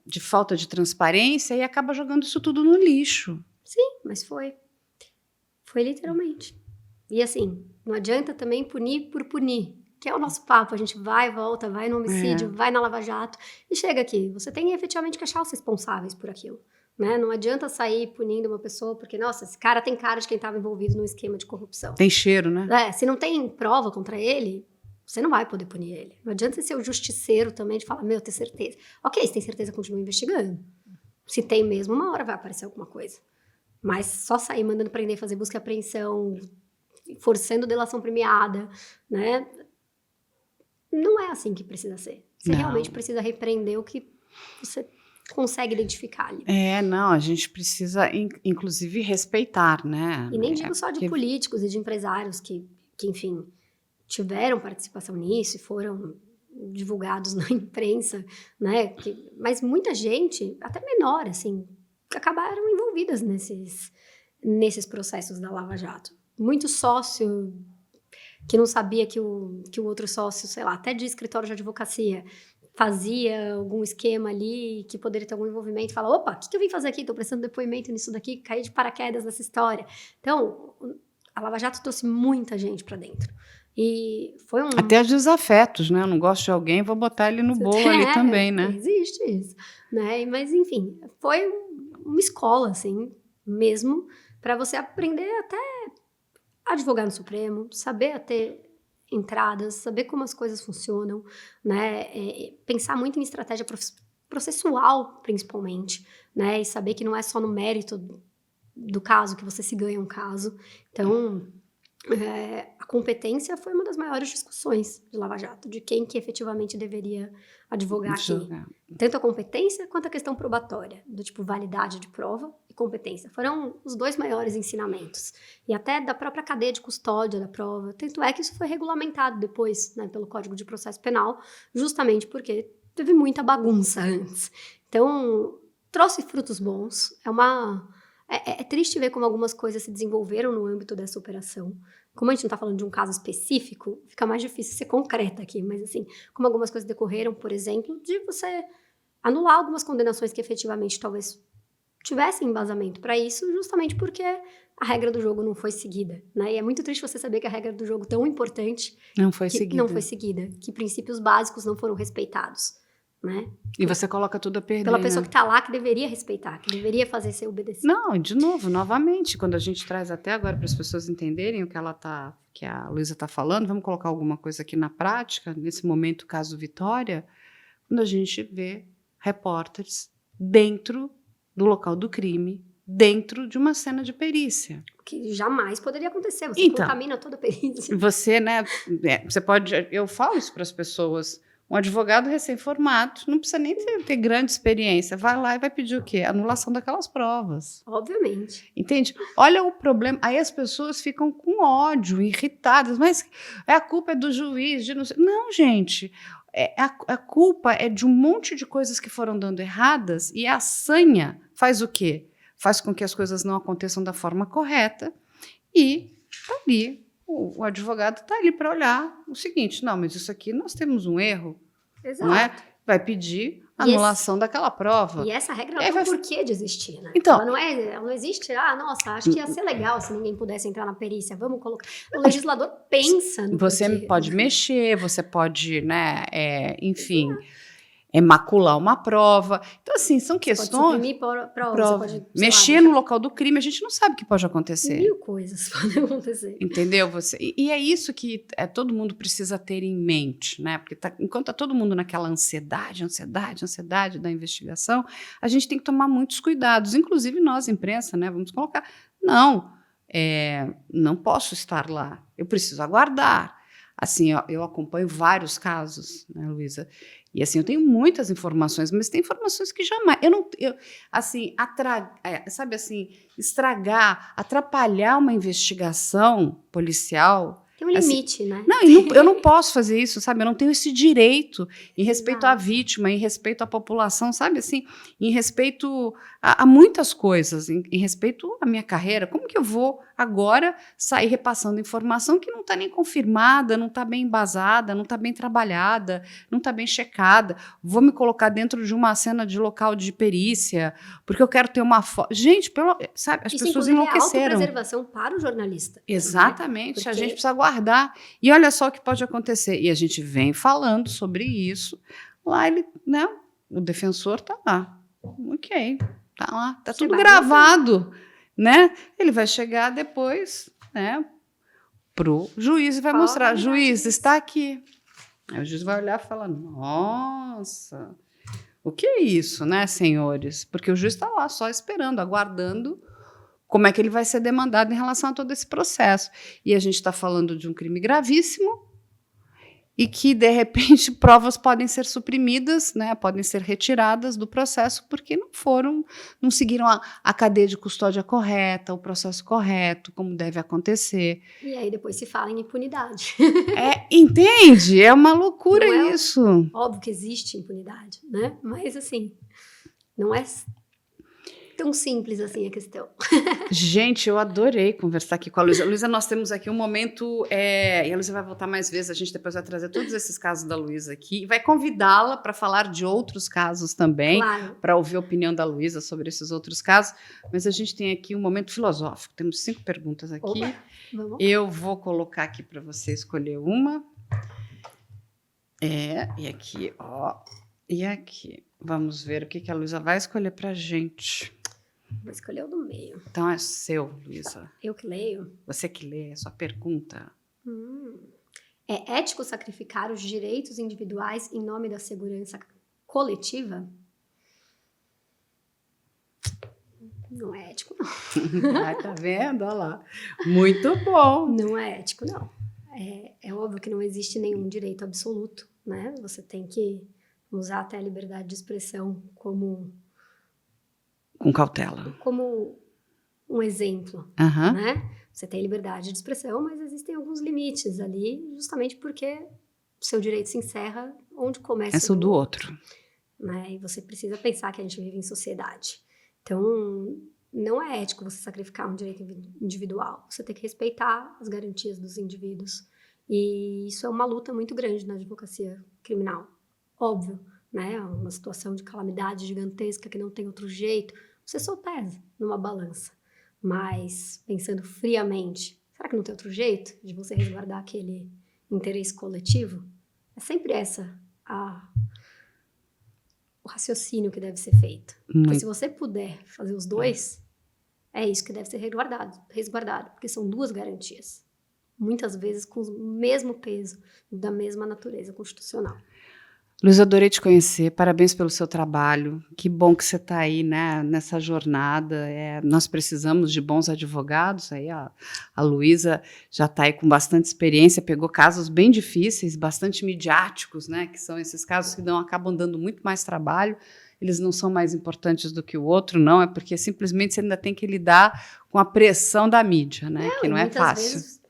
de falta de transparência, e acaba jogando isso tudo no lixo. Sim, mas foi. Foi literalmente. E assim, não adianta também punir por punir, que é o nosso papo. A gente vai, volta, vai no homicídio, vai na Lava Jato, e chega aqui. Você tem efetivamente que achar os responsáveis por aquilo. Né? Não adianta sair punindo uma pessoa porque, nossa, esse cara tem cara de quem estava envolvido num esquema de corrupção. Tem cheiro, né? Se não tem prova contra ele, você não vai poder punir ele. Não adianta você ser o justiceiro também de falar, meu, ter certeza. Ok, se tem certeza, continua investigando. Se tem mesmo, uma hora vai aparecer alguma coisa. Mas só sair mandando prender, fazer busca e apreensão, forçando delação premiada, né? Não é assim que precisa ser. Você realmente precisa repreender o que você consegue identificar ali. Não, a gente precisa, inclusive, respeitar, né? E nem digo só de políticos e de empresários que enfim, tiveram participação nisso e foram divulgados na imprensa, né? Mas muita gente, até menor, assim, acabaram envolvidas nesses processos da Lava Jato. Muito sócio que não sabia que o outro sócio, sei lá, até de escritório de advocacia, fazia algum esquema ali que poderia ter algum envolvimento, fala, opa, o que eu vim fazer aqui? Estou prestando depoimento nisso daqui, caí de paraquedas nessa história. Então, a Lava Jato trouxe muita gente para dentro. E foi até os desafetos, né? Eu não gosto de alguém, vou botar ele no bolo ali também, né? Existe isso, né? Mas, enfim, foi uma escola, assim, mesmo, para você aprender até a advogar no Supremo, saber até entradas, saber como as coisas funcionam, né? Pensar muito em estratégia processual, principalmente, né? E saber que não é só no mérito do caso que você se ganha um caso. Então, a competência foi uma das maiores discussões de Lava Jato, de quem que efetivamente deveria advogar aqui. Tanto a competência quanto a questão probatória, do tipo validade de prova e competência. Foram os dois maiores ensinamentos. E até da própria cadeia de custódia da prova. Tanto é que isso foi regulamentado depois, né, pelo Código de Processo Penal, justamente porque teve muita bagunça antes. Então, trouxe frutos bons. É triste ver como algumas coisas se desenvolveram no âmbito dessa operação. Como a gente não está falando de um caso específico, fica mais difícil ser concreta aqui, mas assim, como algumas coisas decorreram, por exemplo, de você anular algumas condenações que efetivamente talvez tivessem embasamento para isso, justamente porque a regra do jogo não foi seguida, né? E é muito triste você saber que a regra do jogo tão importante não foi seguida, que princípios básicos não foram respeitados. Né? E você coloca tudo a perder, pela pessoa né? que está lá, que deveria respeitar, que deveria fazer ser obedecido. Não, e de novo, novamente, quando a gente traz até agora para as pessoas entenderem o que a Luísa está falando, vamos colocar alguma coisa aqui na prática, nesse momento, caso Vitória, quando a gente vê repórteres dentro do local do crime, dentro de uma cena de perícia. Que jamais poderia acontecer, você contamina toda a perícia. Você, né, você pode, eu falo isso para as pessoas. Um advogado recém-formado não precisa nem ter grande experiência. Vai lá e vai pedir o quê? Anulação daquelas provas. Obviamente. Entende? Olha o problema. Aí as pessoas ficam com ódio, irritadas. Mas a culpa é do juiz. Não, gente. A culpa é de um monte de coisas que foram dando erradas e a sanha faz o quê? Faz com que as coisas não aconteçam da forma correta e tá ali. O advogado está ali para olhar o seguinte, não, mas isso aqui nós temos um erro, exato. Não é? Vai pedir anulação daquela prova. E essa regra não tem porquê de existir, né? Então, ela não existe, nossa, acho que ia ser legal se ninguém pudesse entrar na perícia, vamos colocar. O legislador pensa no Você porquê. pode mexer, você pode, né, enfim... é macular uma prova. Então, assim, são Pode questões... suprimir prova, prova. você pode, sei lá, Mexer no local do crime, a gente não sabe o que pode acontecer. mil coisas podem acontecer. Entendeu? E é isso que todo mundo precisa ter em mente, né? Porque enquanto tá todo mundo naquela ansiedade da investigação, a gente tem que tomar muitos cuidados, inclusive nós, imprensa, né? Vamos colocar, não posso estar lá, eu preciso aguardar. Assim, eu acompanho vários casos, né, Luísa? E assim, eu tenho muitas informações, mas tem informações que jamais. Sabe assim, estragar, atrapalhar uma investigação policial. Tem um limite, né? Não, eu não posso fazer isso, sabe? Eu não tenho esse direito em respeito à vítima, em respeito à população, sabe? Assim, em respeito a muitas coisas, em respeito à minha carreira. Como que eu vou agora sair repassando informação que não está nem confirmada, não está bem embasada, não está bem trabalhada, não está bem checada? Vou me colocar dentro de uma cena de local de perícia, porque eu quero ter uma foto. Gente, sabe? As pessoas enlouqueceram. É autopreservação para o jornalista. Exatamente, né? A gente precisa guardar. E olha só o que pode acontecer. E a gente vem falando sobre isso. Lá o defensor está lá. Ok, está lá. Está tudo gravado. Né? Ele vai chegar depois, né, pro juiz e vai mostrar. Juiz, está aqui. Aí o juiz vai olhar e falar, nossa, o que é isso, né, senhores? Porque o juiz está lá só esperando, aguardando como é que ele vai ser demandado em relação a todo esse processo. E a gente está falando de um crime gravíssimo e que, de repente, provas podem ser suprimidas, né, podem ser retiradas do processo porque não seguiram a cadeia de custódia correta, o processo correto, como deve acontecer. E aí depois se fala em impunidade. Entende? É uma loucura isso. Óbvio que existe impunidade, né? Mas, assim, não é tão simples assim a questão. Gente, eu adorei conversar aqui com a Luísa. Luísa, nós temos aqui um momento, e a Luísa vai voltar mais vezes, a gente depois vai trazer todos esses casos da Luísa aqui, e vai convidá-la para falar de outros casos também, Claro. Para ouvir a opinião da Luísa sobre esses outros casos, mas a gente tem aqui um momento filosófico, temos 5 perguntas aqui. Opa, vamos. Eu vou colocar aqui para você escolher uma. E aqui, e aqui. Vamos ver o que a Luísa vai escolher para a gente. Vou escolher o do meio. Então é seu, Luísa. Eu que leio? Você que lê, é sua pergunta. É ético sacrificar os direitos individuais em nome da segurança coletiva? Não é ético, não. Tá vendo? Olha lá. Muito bom. Não é ético, não. É óbvio que não existe nenhum direito absoluto, né? Você tem que usar até a liberdade de expressão como cautela. Como um exemplo, Uhum. né? Você tem liberdade de expressão, mas existem alguns limites ali, justamente porque o seu direito se encerra onde começa o do outro. Né? E você precisa pensar que a gente vive em sociedade. Então, não é ético você sacrificar um direito individual. Você tem que respeitar as garantias dos indivíduos. E isso é uma luta muito grande na advocacia criminal. Óbvio, né? Uma situação de calamidade gigantesca que não tem outro jeito. Você só pesa numa balança. Mas, pensando friamente, será que não tem outro jeito de você resguardar aquele interesse coletivo? É sempre o raciocínio que deve ser feito. Porque se você puder fazer os dois, é isso que deve ser resguardado, porque são duas garantias. Muitas vezes com o mesmo peso, da mesma natureza constitucional. Luísa, adorei te conhecer, parabéns pelo seu trabalho, que bom que você está aí, né, nessa jornada, nós precisamos de bons advogados, aí a Luísa já está aí com bastante experiência, pegou casos bem difíceis, bastante midiáticos, né, que são esses casos que acabam dando muito mais trabalho, eles não são mais importantes do que o outro, não, é porque simplesmente você ainda tem que lidar com a pressão da mídia, né, que não é fácil. Vezes,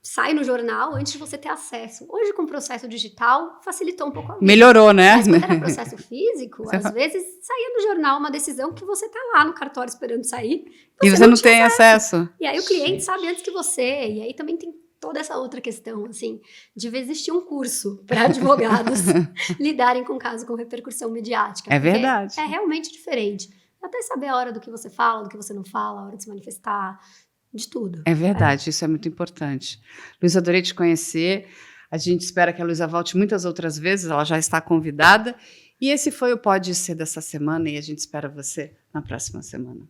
sai no jornal antes de você ter acesso. Hoje, com o processo digital, facilitou um pouco a vida. Melhorou, né? Mas quando era processo físico, às vezes saía no jornal uma decisão que você tá lá no cartório esperando sair. E você não tem acesso. E aí o cliente sabe antes que você. E aí também tem toda essa outra questão, assim, de existir um curso para advogados lidarem com casos com repercussão midiática. É verdade. É realmente diferente. Até saber a hora do que você fala, do que você não fala, a hora de se manifestar, de tudo. É verdade, isso é muito importante. Luísa, adorei te conhecer. A gente espera que a Luísa volte muitas outras vezes, ela já está convidada. E esse foi o Pode Ser dessa semana e a gente espera você na próxima semana.